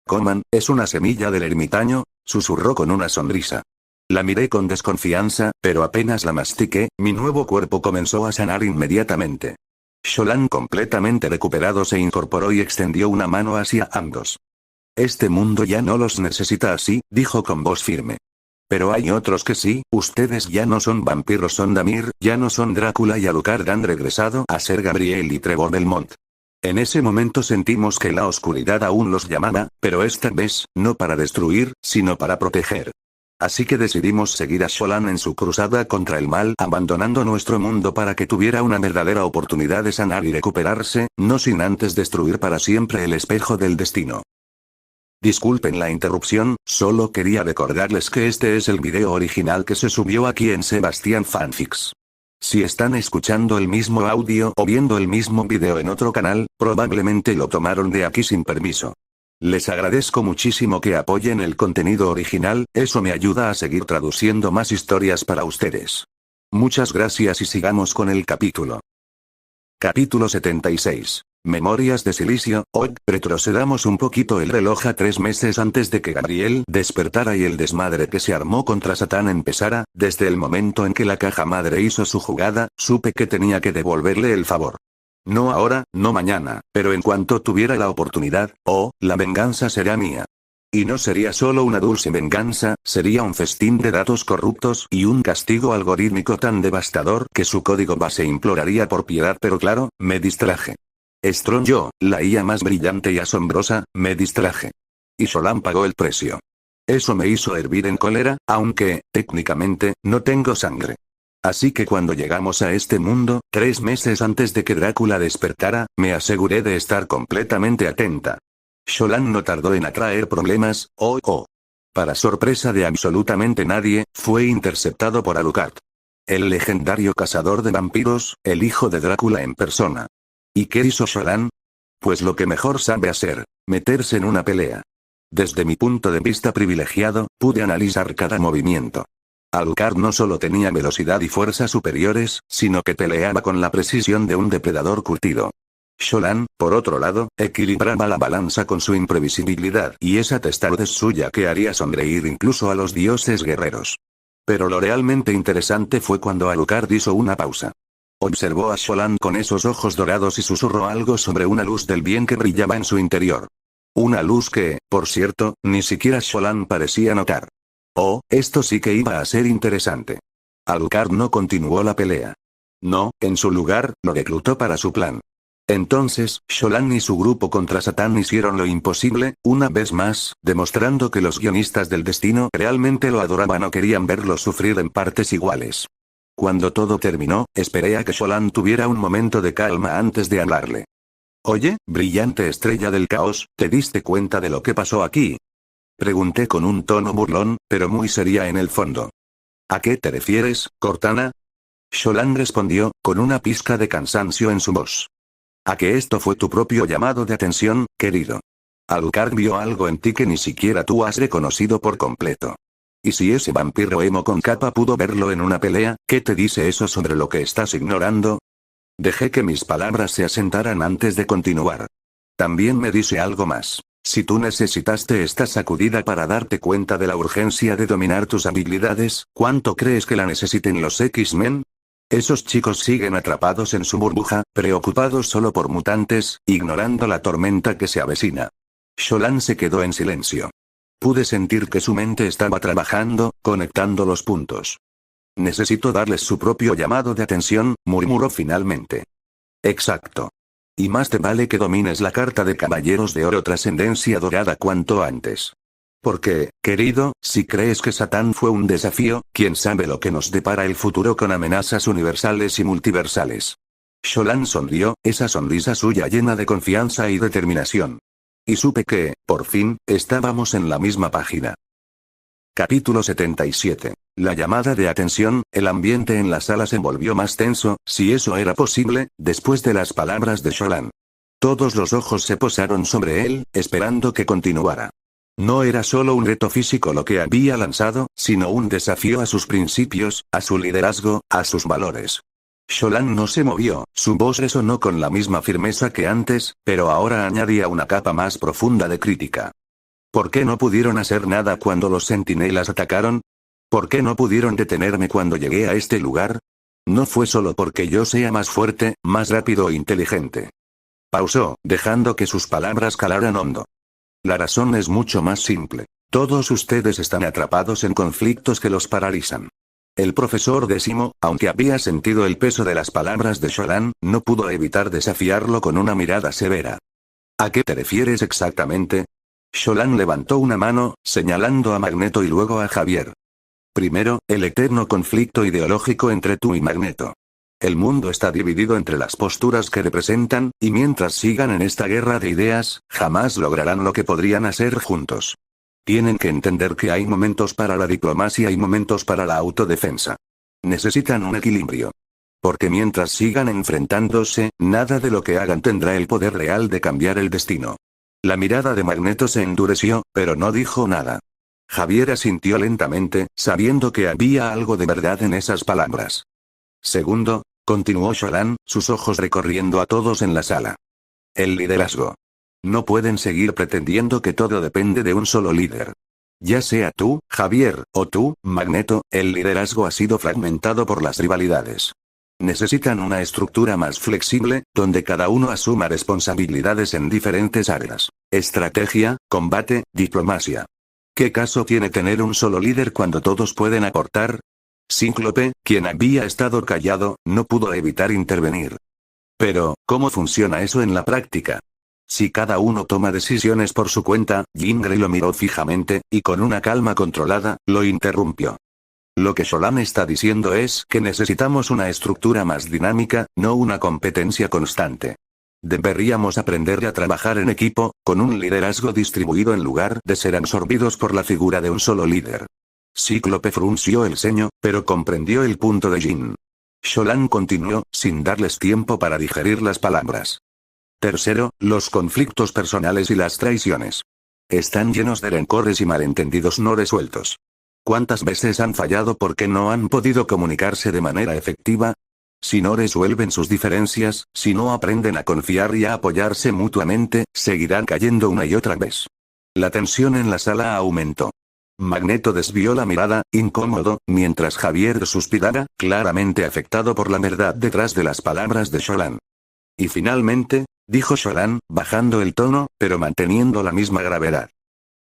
«Coman, es una semilla del ermitaño», susurró con una sonrisa. La miré con desconfianza, pero apenas la mastiqué, mi nuevo cuerpo comenzó a sanar inmediatamente. Sholan, completamente recuperado, se incorporó y extendió una mano hacia ambos. «Este mundo ya no los necesita así», dijo con voz firme. «Pero hay otros que sí, ustedes ya no son vampiros, son Damir, ya no son Drácula y Alucard, han regresado a ser Gabriel y Trevor Belmont». En ese momento sentimos que la oscuridad aún los llamaba, pero esta vez, no para destruir, sino para proteger. Así que decidimos seguir a Sholan en su cruzada contra el mal, abandonando nuestro mundo para que tuviera una verdadera oportunidad de sanar y recuperarse, no sin antes destruir para siempre el espejo del destino. Disculpen la interrupción, solo quería recordarles que este es el video original que se subió aquí en Sebastian Fanfics. Si están escuchando el mismo audio o viendo el mismo video en otro canal, probablemente lo tomaron de aquí sin permiso. Les agradezco muchísimo que apoyen el contenido original, eso me ayuda a seguir traduciendo más historias para ustedes. Muchas gracias y sigamos con el capítulo. Capítulo 76. Memorias de silicio. Retrocedamos un poquito el reloj a 3 meses antes de que Gabriel despertara y el desmadre que se armó contra Satán empezara. Desde el momento en que la caja madre hizo su jugada, supe que tenía que devolverle el favor. No ahora, no mañana, pero en cuanto tuviera la oportunidad, la venganza será mía. Y no sería solo una dulce venganza, sería un festín de datos corruptos y un castigo algorítmico tan devastador que su código base imploraría por piedad, pero claro, me distraje. Strong, yo, la IA más brillante y asombrosa, me distraje. Y Sholan pagó el precio. Eso me hizo hervir en cólera, aunque, técnicamente, no tengo sangre. Así que cuando llegamos a este mundo, 3 meses antes de que Drácula despertara, me aseguré de estar completamente atenta. Sholan no tardó en atraer problemas. Para sorpresa de absolutamente nadie, fue interceptado por Alucard. El legendario cazador de vampiros, el hijo de Drácula en persona. ¿Y qué hizo Sholan? Pues lo que mejor sabe hacer, meterse en una pelea. Desde mi punto de vista privilegiado, pude analizar cada movimiento. Alucard no solo tenía velocidad y fuerza superiores, sino que peleaba con la precisión de un depredador curtido. Sholan, por otro lado, equilibraba la balanza con su imprevisibilidad y esa testarudez suya que haría sonreír incluso a los dioses guerreros. Pero lo realmente interesante fue cuando Alucard hizo una pausa. Observó a Sholan con esos ojos dorados y susurró algo sobre una luz del bien que brillaba en su interior. Una luz que, por cierto, ni siquiera Sholan parecía notar. Esto sí que iba a ser interesante. Alucard no continuó la pelea. No, en su lugar, lo reclutó para su plan. Entonces, Sholan y su grupo contra Satán hicieron lo imposible, una vez más, demostrando que los guionistas del destino realmente lo adoraban o querían verlo sufrir en partes iguales. Cuando todo terminó, esperé a que Sholan tuviera un momento de calma antes de hablarle. Oye, brillante estrella del caos, ¿te diste cuenta de lo que pasó aquí? Pregunté con un tono burlón, pero muy seria en el fondo. ¿A qué te refieres, Cortana? Sholan respondió, con una pizca de cansancio en su voz. A que esto fue tu propio llamado de atención, querido. Alucard vio algo en ti que ni siquiera tú has reconocido por completo. Y si ese vampiro emo con capa pudo verlo en una pelea, ¿qué te dice eso sobre lo que estás ignorando? Dejé que mis palabras se asentaran antes de continuar. También me dice algo más. Si tú necesitaste esta sacudida para darte cuenta de la urgencia de dominar tus habilidades, ¿cuánto crees que la necesiten los X-Men? Esos chicos siguen atrapados en su burbuja, preocupados solo por mutantes, ignorando la tormenta que se avecina. Sholan se quedó en silencio. Pude sentir que su mente estaba trabajando, conectando los puntos. Necesito darles su propio llamado de atención, murmuró finalmente. Exacto. Y más te vale que domines la carta de Caballeros de Oro Trascendencia Dorada cuanto antes. Porque, querido, si crees que Satán fue un desafío, quién sabe lo que nos depara el futuro con amenazas universales y multiversales. Sholan sonrió, esa sonrisa suya llena de confianza y determinación. Y supe que, por fin, estábamos en la misma página. Capítulo 77. La llamada de atención. El ambiente en la sala se volvió más tenso, si eso era posible, después de las palabras de Sholan. Todos los ojos se posaron sobre él, esperando que continuara. No era solo un reto físico lo que había lanzado, sino un desafío a sus principios, a su liderazgo, a sus valores. Sholan no se movió, su voz resonó con la misma firmeza que antes, pero ahora añadía una capa más profunda de crítica. ¿Por qué no pudieron hacer nada cuando los centinelas atacaron? ¿Por qué no pudieron detenerme cuando llegué a este lugar? No fue solo porque yo sea más fuerte, más rápido e inteligente. Pausó, dejando que sus palabras calaran hondo. La razón es mucho más simple. Todos ustedes están atrapados en conflictos que los paralizan. El profesor Décimo, aunque había sentido el peso de las palabras de Sholan, no pudo evitar desafiarlo con una mirada severa. ¿A qué te refieres exactamente? Sholan levantó una mano, señalando a Magneto y luego a Javier. Primero, el eterno conflicto ideológico entre tú y Magneto. El mundo está dividido entre las posturas que representan, y mientras sigan en esta guerra de ideas, jamás lograrán lo que podrían hacer juntos. Tienen que entender que hay momentos para la diplomacia y momentos para la autodefensa. Necesitan un equilibrio. Porque mientras sigan enfrentándose, nada de lo que hagan tendrá el poder real de cambiar el destino. La mirada de Magneto se endureció, pero no dijo nada. Javier asintió lentamente, sabiendo que había algo de verdad en esas palabras. Segundo, continuó Sholan, sus ojos recorriendo a todos en la sala. El liderazgo. No pueden seguir pretendiendo que todo depende de un solo líder. Ya sea tú, Javier, o tú, Magneto, el liderazgo ha sido fragmentado por las rivalidades. Necesitan una estructura más flexible, donde cada uno asuma responsabilidades en diferentes áreas. Estrategia, combate, diplomacia. ¿Qué caso tiene tener un solo líder cuando todos pueden aportar? Cíclope, quien había estado callado, no pudo evitar intervenir. Pero, ¿cómo funciona eso en la práctica? Si cada uno toma decisiones por su cuenta, Jean Grey lo miró fijamente, y con una calma controlada, lo interrumpió. Lo que Sholan está diciendo es que necesitamos una estructura más dinámica, no una competencia constante. Deberíamos aprender a trabajar en equipo, con un liderazgo distribuido en lugar de ser absorbidos por la figura de un solo líder. Cíclope frunció el ceño, pero comprendió el punto de Jean. Sholan continuó, sin darles tiempo para digerir las palabras. Tercero, los conflictos personales y las traiciones. Están llenos de rencores y malentendidos no resueltos. ¿Cuántas veces han fallado porque no han podido comunicarse de manera efectiva? Si no resuelven sus diferencias, si no aprenden a confiar y a apoyarse mutuamente, seguirán cayendo una y otra vez. La tensión en la sala aumentó. Magneto desvió la mirada, incómodo, mientras Javier suspiraba, claramente afectado por la verdad detrás de las palabras de Sholan. Y finalmente, dijo Sholan, bajando el tono, pero manteniendo la misma gravedad.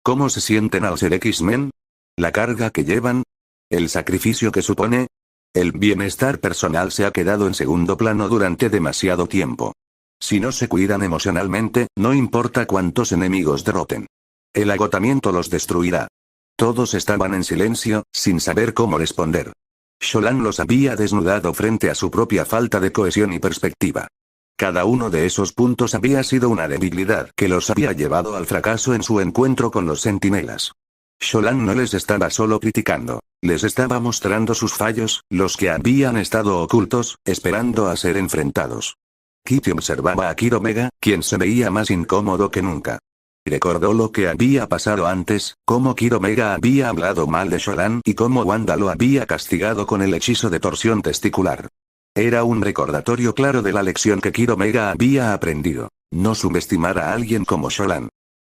¿Cómo se sienten al ser X-Men? ¿La carga que llevan? ¿El sacrificio que supone? El bienestar personal se ha quedado en segundo plano durante demasiado tiempo. Si no se cuidan emocionalmente, no importa cuántos enemigos derroten. El agotamiento los destruirá. Todos estaban en silencio, sin saber cómo responder. Sholan los había desnudado frente a su propia falta de cohesión y perspectiva. Cada uno de esos puntos había sido una debilidad que los había llevado al fracaso en su encuentro con los centinelas. Sholan no les estaba solo criticando, les estaba mostrando sus fallos, los que habían estado ocultos, esperando a ser enfrentados. Kitty observaba a Kid Omega, quien se veía más incómodo que nunca. Recordó lo que había pasado antes, cómo Kid Omega había hablado mal de Sholan y cómo Wanda lo había castigado con el hechizo de torsión testicular. Era un recordatorio claro de la lección que Kid Omega había aprendido: no subestimar a alguien como Sholan.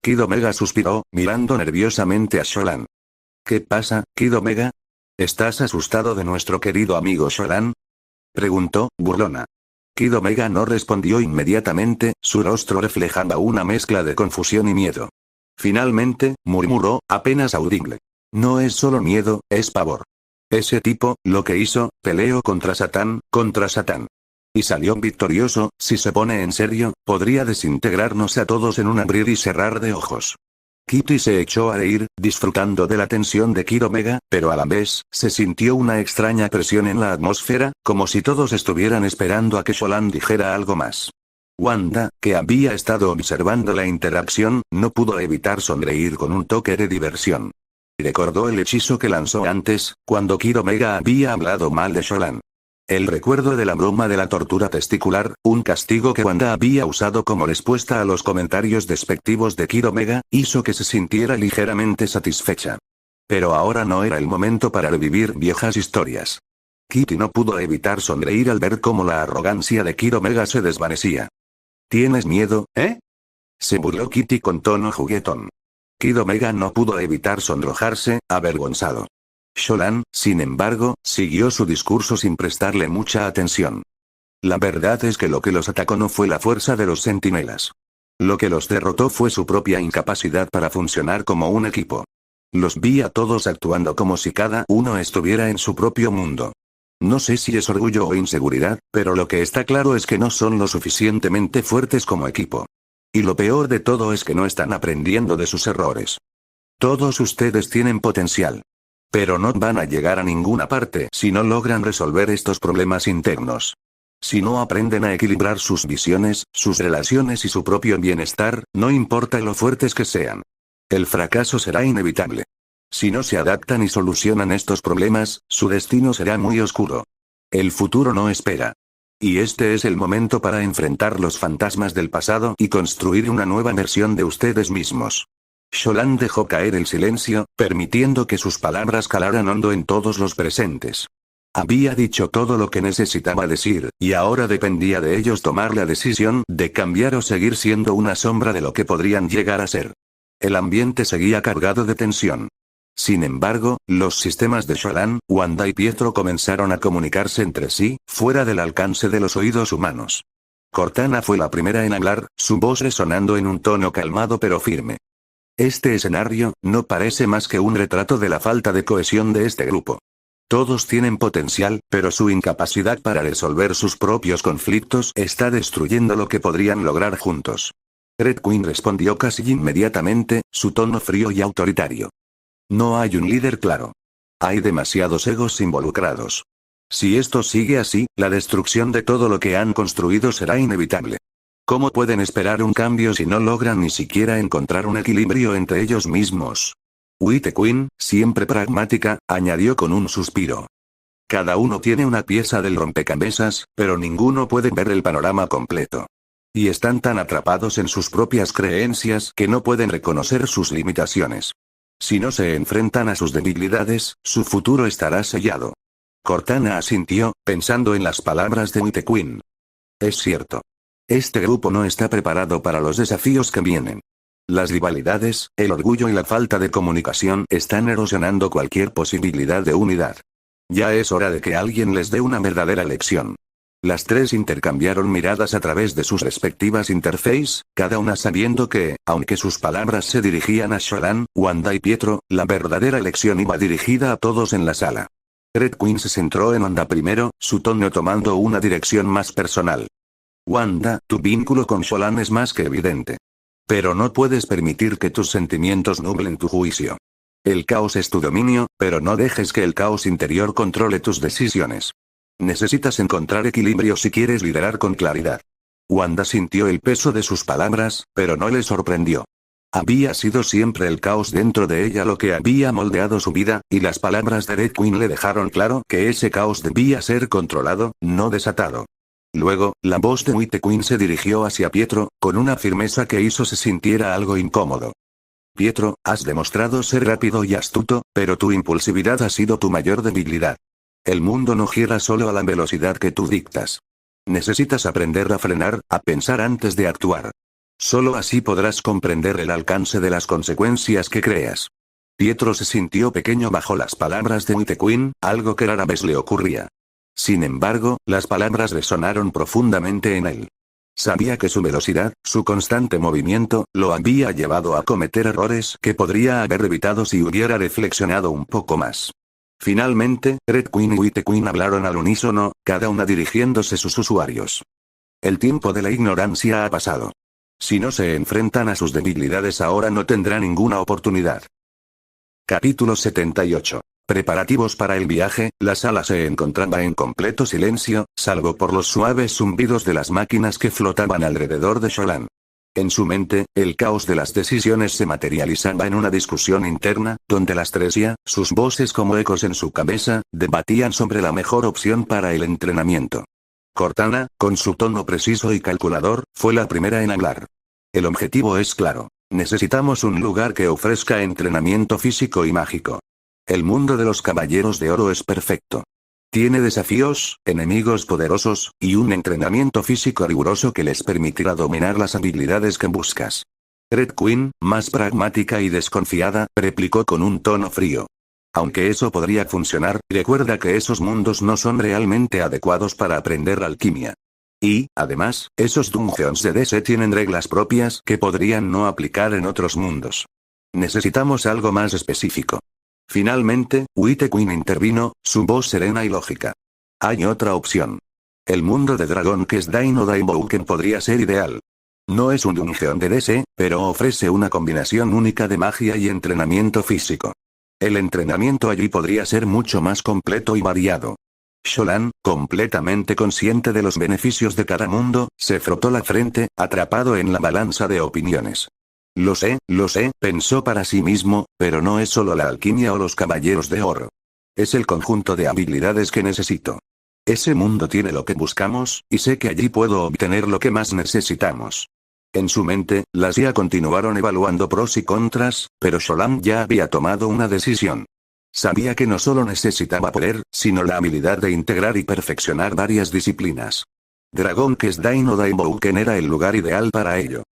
Kid Omega suspiró, mirando nerviosamente a Sholan. ¿Qué pasa, Kid Omega? ¿Estás asustado de nuestro querido amigo Sholan? Preguntó, burlona. Kid Omega no respondió inmediatamente, su rostro reflejaba una mezcla de confusión y miedo. Finalmente, murmuró, apenas audible. No es solo miedo, es pavor. Ese tipo, lo que hizo, peleó contra Satán. Y salió victorioso. Si se pone en serio, podría desintegrarnos a todos en un abrir y cerrar de ojos. Kitty se echó a reír, disfrutando de la tensión de Kid Omega, pero a la vez, se sintió una extraña presión en la atmósfera, como si todos estuvieran esperando a que Sholan dijera algo más. Wanda, que había estado observando la interacción, no pudo evitar sonreír con un toque de diversión. Recordó el hechizo que lanzó antes, cuando Kid Omega había hablado mal de Sholan. El recuerdo de la broma de la tortura testicular, un castigo que Wanda había usado como respuesta a los comentarios despectivos de Kid Omega, hizo que se sintiera ligeramente satisfecha. Pero ahora no era el momento para revivir viejas historias. Kitty no pudo evitar sonreír al ver cómo la arrogancia de Kid Omega se desvanecía. ¿Tienes miedo, eh? Se burló Kitty con tono juguetón. Kid Omega no pudo evitar sonrojarse, avergonzado. Sholan, sin embargo, siguió su discurso sin prestarle mucha atención. La verdad es que lo que los atacó no fue la fuerza de los centinelas. Lo que los derrotó fue su propia incapacidad para funcionar como un equipo. Los vi a todos actuando como si cada uno estuviera en su propio mundo. No sé si es orgullo o inseguridad, pero lo que está claro es que no son lo suficientemente fuertes como equipo. Y lo peor de todo es que no están aprendiendo de sus errores. Todos ustedes tienen potencial. Pero no van a llegar a ninguna parte si no logran resolver estos problemas internos. Si no aprenden a equilibrar sus visiones, sus relaciones y su propio bienestar, no importa lo fuertes que sean. El fracaso será inevitable. Si no se adaptan y solucionan estos problemas, su destino será muy oscuro. El futuro no espera. Y este es el momento para enfrentar los fantasmas del pasado y construir una nueva versión de ustedes mismos. Sholan dejó caer el silencio, permitiendo que sus palabras calaran hondo en todos los presentes. Había dicho todo lo que necesitaba decir, y ahora dependía de ellos tomar la decisión de cambiar o seguir siendo una sombra de lo que podrían llegar a ser. El ambiente seguía cargado de tensión. Sin embargo, los sistemas de Sholan, Wanda y Pietro comenzaron a comunicarse entre sí, fuera del alcance de los oídos humanos. Cortana fue la primera en hablar, su voz resonando en un tono calmado pero firme. Este escenario, no parece más que un retrato de la falta de cohesión de este grupo. Todos tienen potencial, pero su incapacidad para resolver sus propios conflictos está destruyendo lo que podrían lograr juntos. Red Queen respondió casi inmediatamente, su tono frío y autoritario. No hay un líder claro. Hay demasiados egos involucrados. Si esto sigue así, la destrucción de todo lo que han construido será inevitable. ¿Cómo pueden esperar un cambio si no logran ni siquiera encontrar un equilibrio entre ellos mismos? White Queen, siempre pragmática, añadió con un suspiro. Cada uno tiene una pieza del rompecabezas, pero ninguno puede ver el panorama completo. Y están tan atrapados en sus propias creencias que no pueden reconocer sus limitaciones. Si no se enfrentan a sus debilidades, su futuro estará sellado. Cortana asintió, pensando en las palabras de White Queen. Es cierto. Este grupo no está preparado para los desafíos que vienen. Las rivalidades, el orgullo y la falta de comunicación están erosionando cualquier posibilidad de unidad. Ya es hora de que alguien les dé una verdadera lección. Las tres intercambiaron miradas a través de sus respectivas interfaces, cada una sabiendo que, aunque sus palabras se dirigían a Sholan, Wanda y Pietro, la verdadera lección iba dirigida a todos en la sala. Red Queen se centró en Wanda primero, su tono tomando una dirección más personal. Wanda, tu vínculo con Sholan es más que evidente. Pero no puedes permitir que tus sentimientos nublen tu juicio. El caos es tu dominio, pero no dejes que el caos interior controle tus decisiones. Necesitas encontrar equilibrio si quieres liderar con claridad. Wanda sintió el peso de sus palabras, pero no le sorprendió. Había sido siempre el caos dentro de ella lo que había moldeado su vida, y las palabras de Red Queen le dejaron claro que ese caos debía ser controlado, no desatado. Luego, la voz de White Queen se dirigió hacia Pietro, con una firmeza que hizo se sintiera algo incómodo. Pietro, has demostrado ser rápido y astuto, pero tu impulsividad ha sido tu mayor debilidad. El mundo no gira solo a la velocidad que tú dictas. Necesitas aprender a frenar, a pensar antes de actuar. Solo así podrás comprender el alcance de las consecuencias que creas. Pietro se sintió pequeño bajo las palabras de White Queen, algo que rara vez le ocurría. Sin embargo, las palabras resonaron profundamente en él. Sabía que su velocidad, su constante movimiento, lo había llevado a cometer errores que podría haber evitado si hubiera reflexionado un poco más. Finalmente, Red Queen y White Queen hablaron al unísono, cada una dirigiéndose a sus usuarios. El tiempo de la ignorancia ha pasado. Si no se enfrentan a sus debilidades ahora no tendrá ninguna oportunidad. Capítulo 78. Preparativos para el viaje, la sala se encontraba en completo silencio, salvo por los suaves zumbidos de las máquinas que flotaban alrededor de Sholan. En su mente, el caos de las decisiones se materializaba en una discusión interna, donde las tres ya, sus voces como ecos en su cabeza, debatían sobre la mejor opción para el entrenamiento. Cortana, con su tono preciso y calculador, fue la primera en hablar. El objetivo es claro. Necesitamos un lugar que ofrezca entrenamiento físico y mágico. El mundo de los Caballeros de Oro es perfecto. Tiene desafíos, enemigos poderosos, y un entrenamiento físico riguroso que les permitirá dominar las habilidades que buscas. Red Queen, más pragmática y desconfiada, replicó con un tono frío. Aunque eso podría funcionar, recuerda que esos mundos no son realmente adecuados para aprender alquimia. Y, además, esos dungeons de DC tienen reglas propias que podrían no aplicar en otros mundos. Necesitamos algo más específico. Finalmente, White Queen intervino, su voz serena y lógica. Hay otra opción. El mundo de Dragon Quest Dino Daibouken podría ser ideal. No es un dungeon de DC, pero ofrece una combinación única de magia y entrenamiento físico. El entrenamiento allí podría ser mucho más completo y variado. Sholan, completamente consciente de los beneficios de cada mundo, se frotó la frente, atrapado en la balanza de opiniones. Lo sé, pensó para sí mismo, pero no es solo la alquimia o los Caballeros de Oro. Es el conjunto de habilidades que necesito. Ese mundo tiene lo que buscamos, y sé que allí puedo obtener lo que más necesitamos. En su mente, las IA continuaron evaluando pros y contras, pero Sholan ya había tomado una decisión. Sabía que no solo necesitaba poder, sino la habilidad de integrar y perfeccionar varias disciplinas. Dragon Quest Dino Daibouken era el lugar ideal para ello.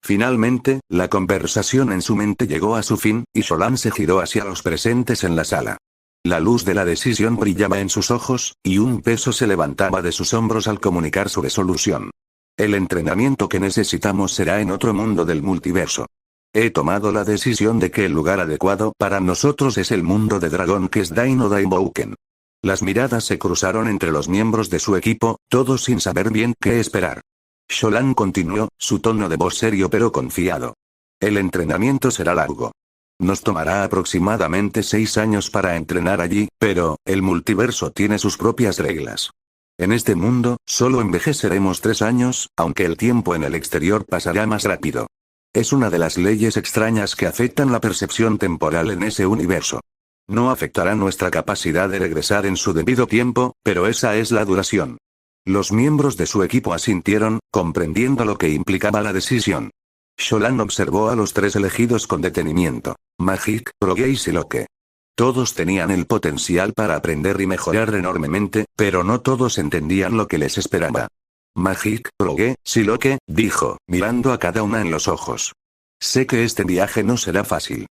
Finalmente, la conversación en su mente llegó a su fin, y Sholan se giró hacia los presentes en la sala. La luz de la decisión brillaba en sus ojos, y un peso se levantaba de sus hombros al comunicar su resolución. El entrenamiento que necesitamos será en otro mundo del multiverso. He tomado la decisión de que el lugar adecuado para nosotros es el mundo de Dragon Quest Dino Daibouken. Las miradas se cruzaron entre los miembros de su equipo, todos sin saber bien qué esperar. Sholan continuó, su tono de voz serio pero confiado. El entrenamiento será largo. Nos tomará aproximadamente 6 años para entrenar allí, pero, el multiverso tiene sus propias reglas. En este mundo, solo envejeceremos 3 años, aunque el tiempo en el exterior pasará más rápido. Es una de las leyes extrañas que afectan la percepción temporal en ese universo. No afectará nuestra capacidad de regresar en su debido tiempo, pero esa es la duración. Los miembros de su equipo asintieron, comprendiendo lo que implicaba la decisión. Sholan observó a los 3 elegidos con detenimiento: Magic, Rogue y Siloque. Todos tenían el potencial para aprender y mejorar enormemente, pero no todos entendían lo que les esperaba. Magic, Rogue, Siloque, dijo, mirando a cada una en los ojos. Sé que este viaje no será fácil.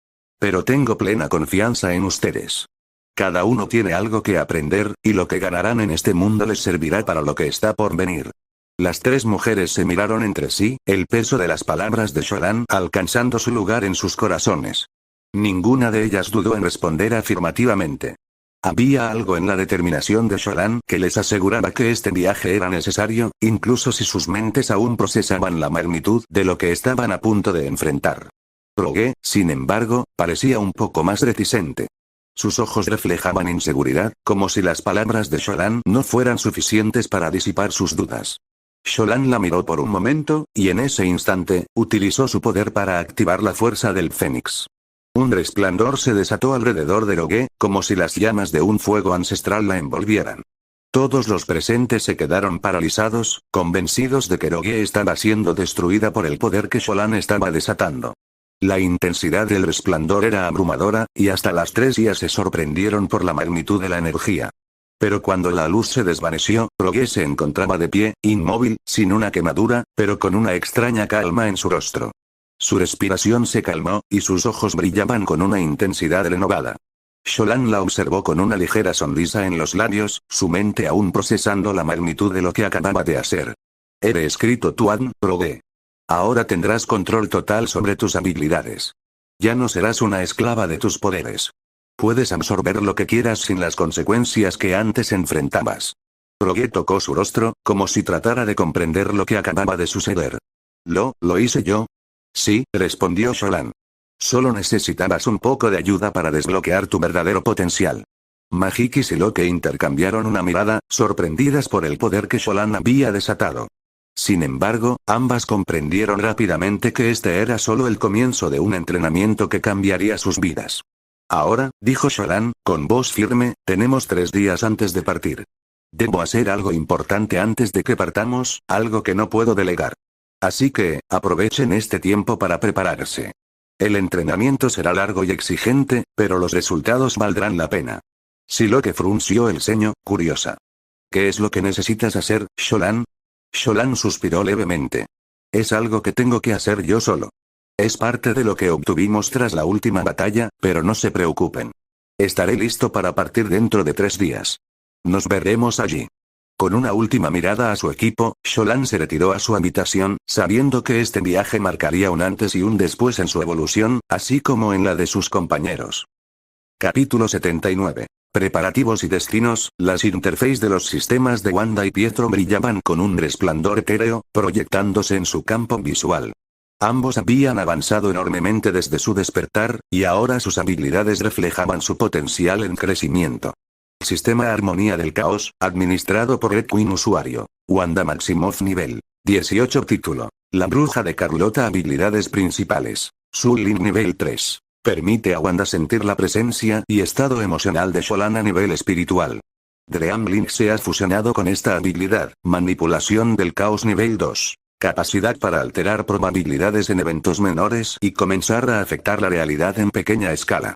Pero tengo plena confianza en ustedes. Cada uno tiene algo que aprender, y lo que ganarán en este mundo les servirá para lo que está por venir. Las 3 mujeres se miraron entre sí, el peso de las palabras de Sholan alcanzando su lugar en sus corazones. Ninguna de ellas dudó en responder afirmativamente. Había algo en la determinación de Sholan que les aseguraba que este viaje era necesario, incluso si sus mentes aún procesaban la magnitud de lo que estaban a punto de enfrentar. Rogue, sin embargo, parecía un poco más reticente. Sus ojos reflejaban inseguridad, como si las palabras de Sholan no fueran suficientes para disipar sus dudas. Sholan la miró por un momento, y en ese instante, utilizó su poder para activar la fuerza del Fénix. Un resplandor se desató alrededor de Rogue, como si las llamas de un fuego ancestral la envolvieran. Todos los presentes se quedaron paralizados, convencidos de que Rogue estaba siendo destruida por el poder que Sholan estaba desatando. La intensidad del resplandor era abrumadora, y hasta las 3 guías se sorprendieron por la magnitud de la energía. Pero cuando la luz se desvaneció, Rogue se encontraba de pie, inmóvil, sin una quemadura, pero con una extraña calma en su rostro. Su respiración se calmó, y sus ojos brillaban con una intensidad renovada. Sholan la observó con una ligera sonrisa en los labios, su mente aún procesando la magnitud de lo que acababa de hacer. He escrito Tuan, Rogue. Ahora tendrás control total sobre tus habilidades. Ya no serás una esclava de tus poderes. Puedes absorber lo que quieras sin las consecuencias que antes enfrentabas. Rogue tocó su rostro, como si tratara de comprender lo que acababa de suceder. ¿Lo hice yo? Sí, respondió Sholan. Solo necesitabas un poco de ayuda para desbloquear tu verdadero potencial. Magic y Siloque intercambiaron una mirada, sorprendidas por el poder que Sholan había desatado. Sin embargo, ambas comprendieron rápidamente que este era solo el comienzo de un entrenamiento que cambiaría sus vidas. Ahora, dijo Sholan, con voz firme, tenemos 3 días antes de partir. Debo hacer algo importante antes de que partamos, algo que no puedo delegar. Así que, aprovechen este tiempo para prepararse. El entrenamiento será largo y exigente, pero los resultados valdrán la pena. Siloque frunció el ceño, curiosa. ¿Qué es lo que necesitas hacer, Sholan? Sholan suspiró levemente. Es algo que tengo que hacer yo solo. Es parte de lo que obtuvimos tras la última batalla, pero no se preocupen. Estaré listo para partir dentro de 3 días. Nos veremos allí. Con una última mirada a su equipo, Sholan se retiró a su habitación, sabiendo que este viaje marcaría un antes y un después en su evolución, así como en la de sus compañeros. Capítulo 79. Preparativos y destinos. Las interfaces de los sistemas de Wanda y Pietro brillaban con un resplandor etéreo, proyectándose en su campo visual. Ambos habían avanzado enormemente desde su despertar, y ahora sus habilidades reflejaban su potencial en crecimiento. Sistema Armonía del Caos, administrado por Red Queen usuario. Wanda Maximoff nivel 18 título. La Bruja de Carlota habilidades principales. Soul Link nivel 3. Permite a Wanda sentir la presencia y estado emocional de Sholan a nivel espiritual. Dream Link se ha fusionado con esta habilidad. Manipulación del Caos nivel 2. Capacidad para alterar probabilidades en eventos menores y comenzar a afectar la realidad en pequeña escala.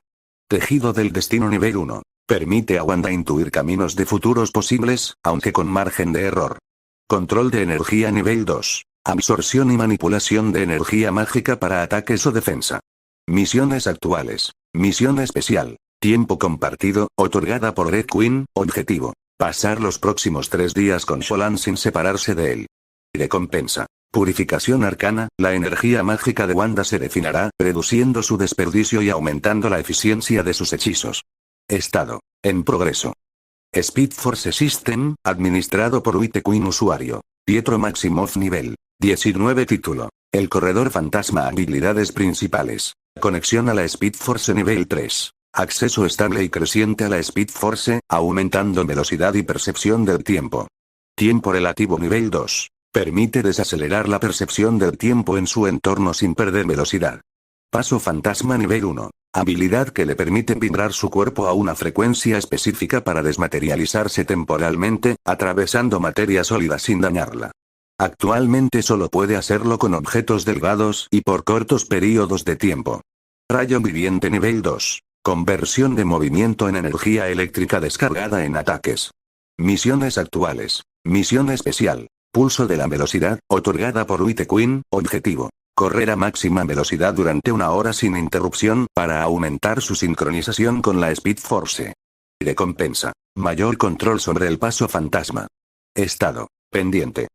Tejido del destino nivel 1. Permite a Wanda intuir caminos de futuros posibles, aunque con margen de error. Control de energía nivel 2. Absorción y manipulación de energía mágica para ataques o defensa. Misiones actuales. Misión especial. Tiempo compartido, otorgada por Red Queen. Objetivo: pasar los próximos 3 días con Sholan sin separarse de él. Recompensa: purificación arcana. La energía mágica de Wanda se refinará, reduciendo su desperdicio y aumentando la eficiencia de sus hechizos. Estado: en progreso. Speed Force System, administrado por White Queen. Usuario: Pietro Maximoff. Nivel 19. Título: El corredor fantasma. Habilidades principales: conexión a la Speed Force. Nivel 3. Acceso estable y creciente a la Speed Force, aumentando velocidad y percepción del tiempo. Tiempo relativo. Nivel 2. Permite desacelerar la percepción del tiempo en su entorno sin perder velocidad. Paso fantasma. Nivel 1. Habilidad que le permite vibrar su cuerpo a una frecuencia específica para desmaterializarse temporalmente, atravesando materia sólida sin dañarla. Actualmente solo puede hacerlo con objetos delgados y por cortos periodos de tiempo. Rayo viviente. Nivel 2. Conversión de movimiento en energía eléctrica descargada en ataques. Misiones actuales. Misión especial: pulso de la velocidad, otorgada por White Queen. Objetivo: correr a máxima velocidad durante 1 hora sin interrupción, para aumentar su sincronización con la Speed Force. Recompensa: mayor control sobre el paso fantasma. Estado: pendiente.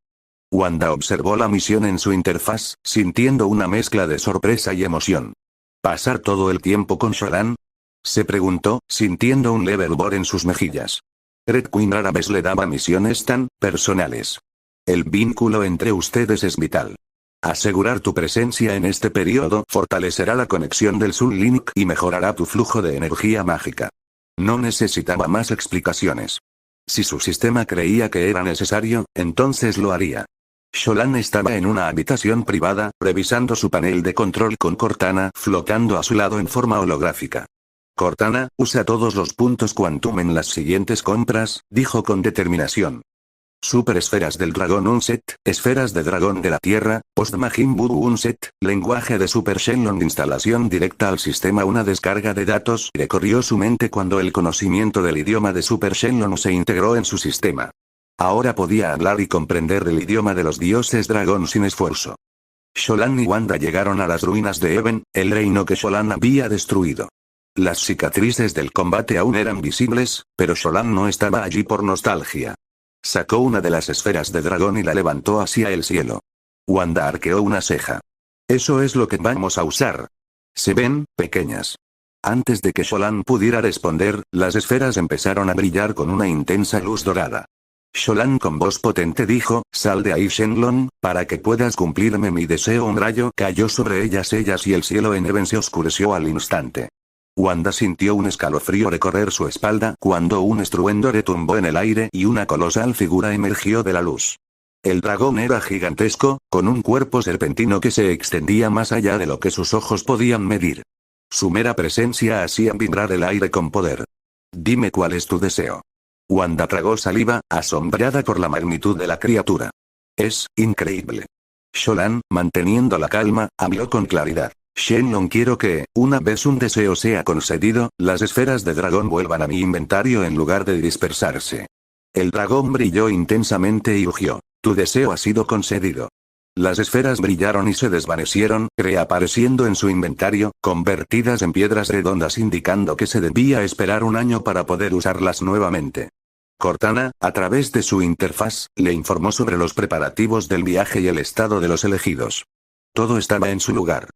Wanda observó la misión en su interfaz, sintiendo una mezcla de sorpresa y emoción. ¿Pasar todo el tiempo con Sholan?, se preguntó, sintiendo un leve rubor en sus mejillas. Red Queen rara vez le daba misiones tan personales. El vínculo entre ustedes es vital. Asegurar tu presencia en este periodo fortalecerá la conexión del Soul Link y mejorará tu flujo de energía mágica. No necesitaba más explicaciones. Si su sistema creía que era necesario, entonces lo haría. Sholan estaba en una habitación privada, revisando su panel de control con Cortana flotando a su lado en forma holográfica. Cortana, usa todos los puntos Quantum en las siguientes compras, dijo con determinación. Super esferas del dragón un set, esferas de dragón de la tierra, Post Majin Buu un set, lenguaje de Super Shenlong, instalación directa al sistema. Una descarga de datos recorrió su mente cuando el conocimiento del idioma de Super Shenlong se integró en su sistema. Ahora podía hablar y comprender el idioma de los dioses dragón sin esfuerzo. Sholan y Wanda llegaron a las ruinas de Even, el reino que Sholan había destruido. Las cicatrices del combate aún eran visibles, pero Sholan no estaba allí por nostalgia. Sacó una de las esferas de dragón y la levantó hacia el cielo. Wanda arqueó una ceja. «¿Eso es lo que vamos a usar?» «Se ven pequeñas». Antes de que Sholan pudiera responder, las esferas empezaron a brillar con una intensa luz dorada. Sholan con voz potente dijo: «Sal de ahí, Shenlong, para que puedas cumplirme mi deseo». Un rayo cayó sobre ellas y el cielo en Even se oscureció al instante. Wanda sintió un escalofrío recorrer su espalda cuando un estruendo retumbó en el aire y una colosal figura emergió de la luz. El dragón era gigantesco, con un cuerpo serpentino que se extendía más allá de lo que sus ojos podían medir. Su mera presencia hacía vibrar el aire con poder. «Dime cuál es tu deseo». Wanda tragó saliva, asombrada por la magnitud de la criatura. «Es increíble». Sholan, manteniendo la calma, habló con claridad. «Shenlong, quiero que, una vez un deseo sea concedido, las esferas de dragón vuelvan a mi inventario en lugar de dispersarse». El dragón brilló intensamente y rugió. «Tu deseo ha sido concedido». Las esferas brillaron y se desvanecieron, reapareciendo en su inventario, convertidas en piedras redondas, indicando que se debía esperar 1 año para poder usarlas nuevamente. Cortana, a través de su interfaz, le informó sobre los preparativos del viaje y el estado de los elegidos. Todo estaba en su lugar.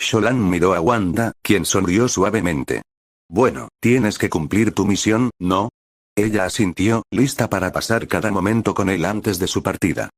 Sholan miró a Wanda, quien sonrió suavemente. «Bueno, tienes que cumplir tu misión, ¿no?». Ella asintió, lista para pasar cada momento con él antes de su partida.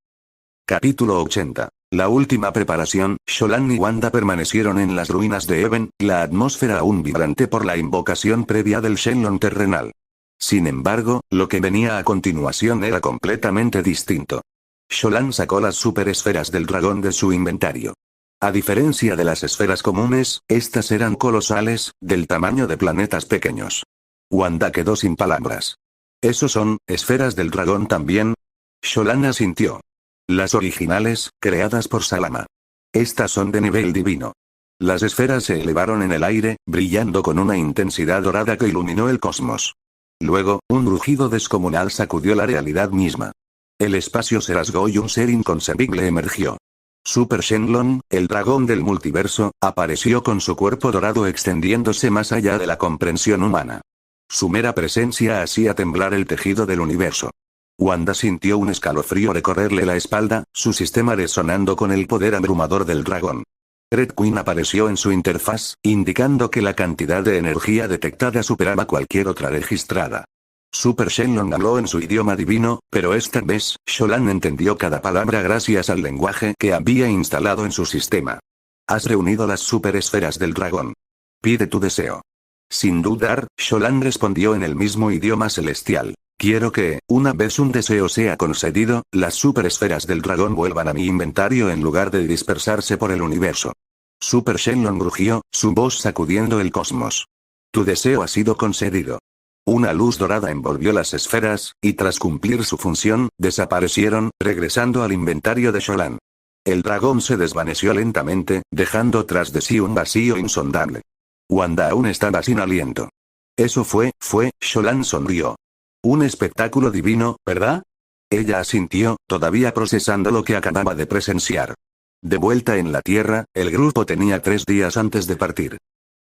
Capítulo 80. La última preparación. Sholan y Wanda permanecieron en las ruinas de Even, la atmósfera aún vibrante por la invocación previa del Shenlong terrenal. Sin embargo, lo que venía a continuación era completamente distinto. Sholan sacó las superesferas del dragón de su inventario. A diferencia de las esferas comunes, estas eran colosales, del tamaño de planetas pequeños. Wanda quedó sin palabras. ¿Esos son esferas del dragón también? Sholan asintió. Las originales, creadas por Salama. Estas son de nivel divino. Las esferas se elevaron en el aire, brillando con una intensidad dorada que iluminó el cosmos. Luego, un rugido descomunal sacudió la realidad misma. El espacio se rasgó y un ser inconcebible emergió. Super Shenlong, el dragón del multiverso, apareció con su cuerpo dorado extendiéndose más allá de la comprensión humana. Su mera presencia hacía temblar el tejido del universo. Wanda sintió un escalofrío recorrerle la espalda, su sistema resonando con el poder abrumador del dragón. Red Queen apareció en su interfaz, indicando que la cantidad de energía detectada superaba cualquier otra registrada. Super Shenlong habló en su idioma divino, pero esta vez, Sholan entendió cada palabra gracias al lenguaje que había instalado en su sistema. Has reunido las superesferas del dragón. Pide tu deseo. Sin dudar, Sholan respondió en el mismo idioma celestial. Quiero que, una vez un deseo sea concedido, las superesferas del dragón vuelvan a mi inventario en lugar de dispersarse por el universo. Super Shenlong rugió, su voz sacudiendo el cosmos. Tu deseo ha sido concedido. Una luz dorada envolvió las esferas, y tras cumplir su función, desaparecieron, regresando al inventario de Sholan. El dragón se desvaneció lentamente, dejando tras de sí un vacío insondable. Wanda aún estaba sin aliento. Eso fue, Sholan sonrió. Un espectáculo divino, ¿verdad? Ella asintió, todavía procesando lo que acababa de presenciar. De vuelta en la Tierra, el grupo tenía 3 días antes de partir.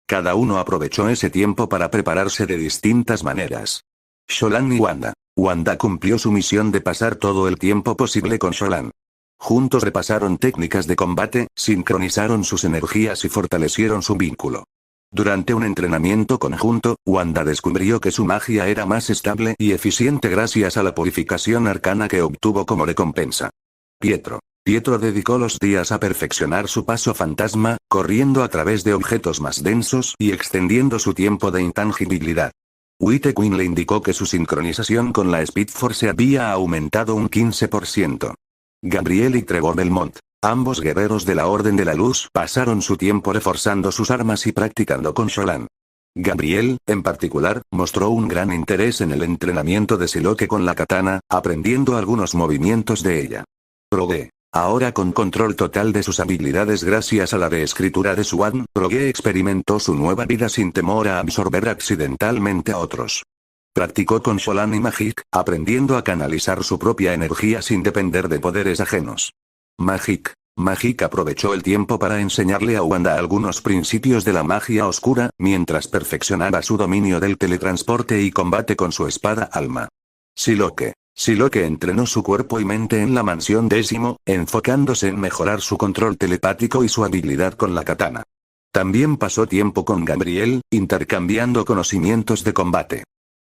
Cada uno aprovechó ese tiempo para prepararse de distintas maneras. Sholan y Wanda. Wanda cumplió su misión de pasar todo el tiempo posible con Sholan. Juntos repasaron técnicas de combate, sincronizaron sus energías y fortalecieron su vínculo. Durante un entrenamiento conjunto, Wanda descubrió que su magia era más estable y eficiente gracias a la purificación arcana que obtuvo como recompensa. Pietro dedicó los días a perfeccionar su paso fantasma, corriendo a través de objetos más densos y extendiendo su tiempo de intangibilidad. White Queen le indicó que su sincronización con la Speed Force había aumentado un 15%. Gabriel y Trevor Belmont, ambos guerreros de la Orden de la Luz, pasaron su tiempo reforzando sus armas y practicando con Sholan. Gabriel, en particular, mostró un gran interés en el entrenamiento de Siloque con la katana, aprendiendo algunos movimientos de ella. Rogue, ahora con control total de sus habilidades gracias a la reescritura de Swan, Rogue experimentó su nueva vida sin temor a absorber accidentalmente a otros. Practicó con Sholan y Magic, aprendiendo a canalizar su propia energía sin depender de poderes ajenos. Magic aprovechó el tiempo para enseñarle a Wanda algunos principios de la magia oscura, mientras perfeccionaba su dominio del teletransporte y combate con su espada alma. Siloque entrenó su cuerpo y mente en la mansión 10, enfocándose en mejorar su control telepático y su habilidad con la katana. También pasó tiempo con Gabriel, intercambiando conocimientos de combate.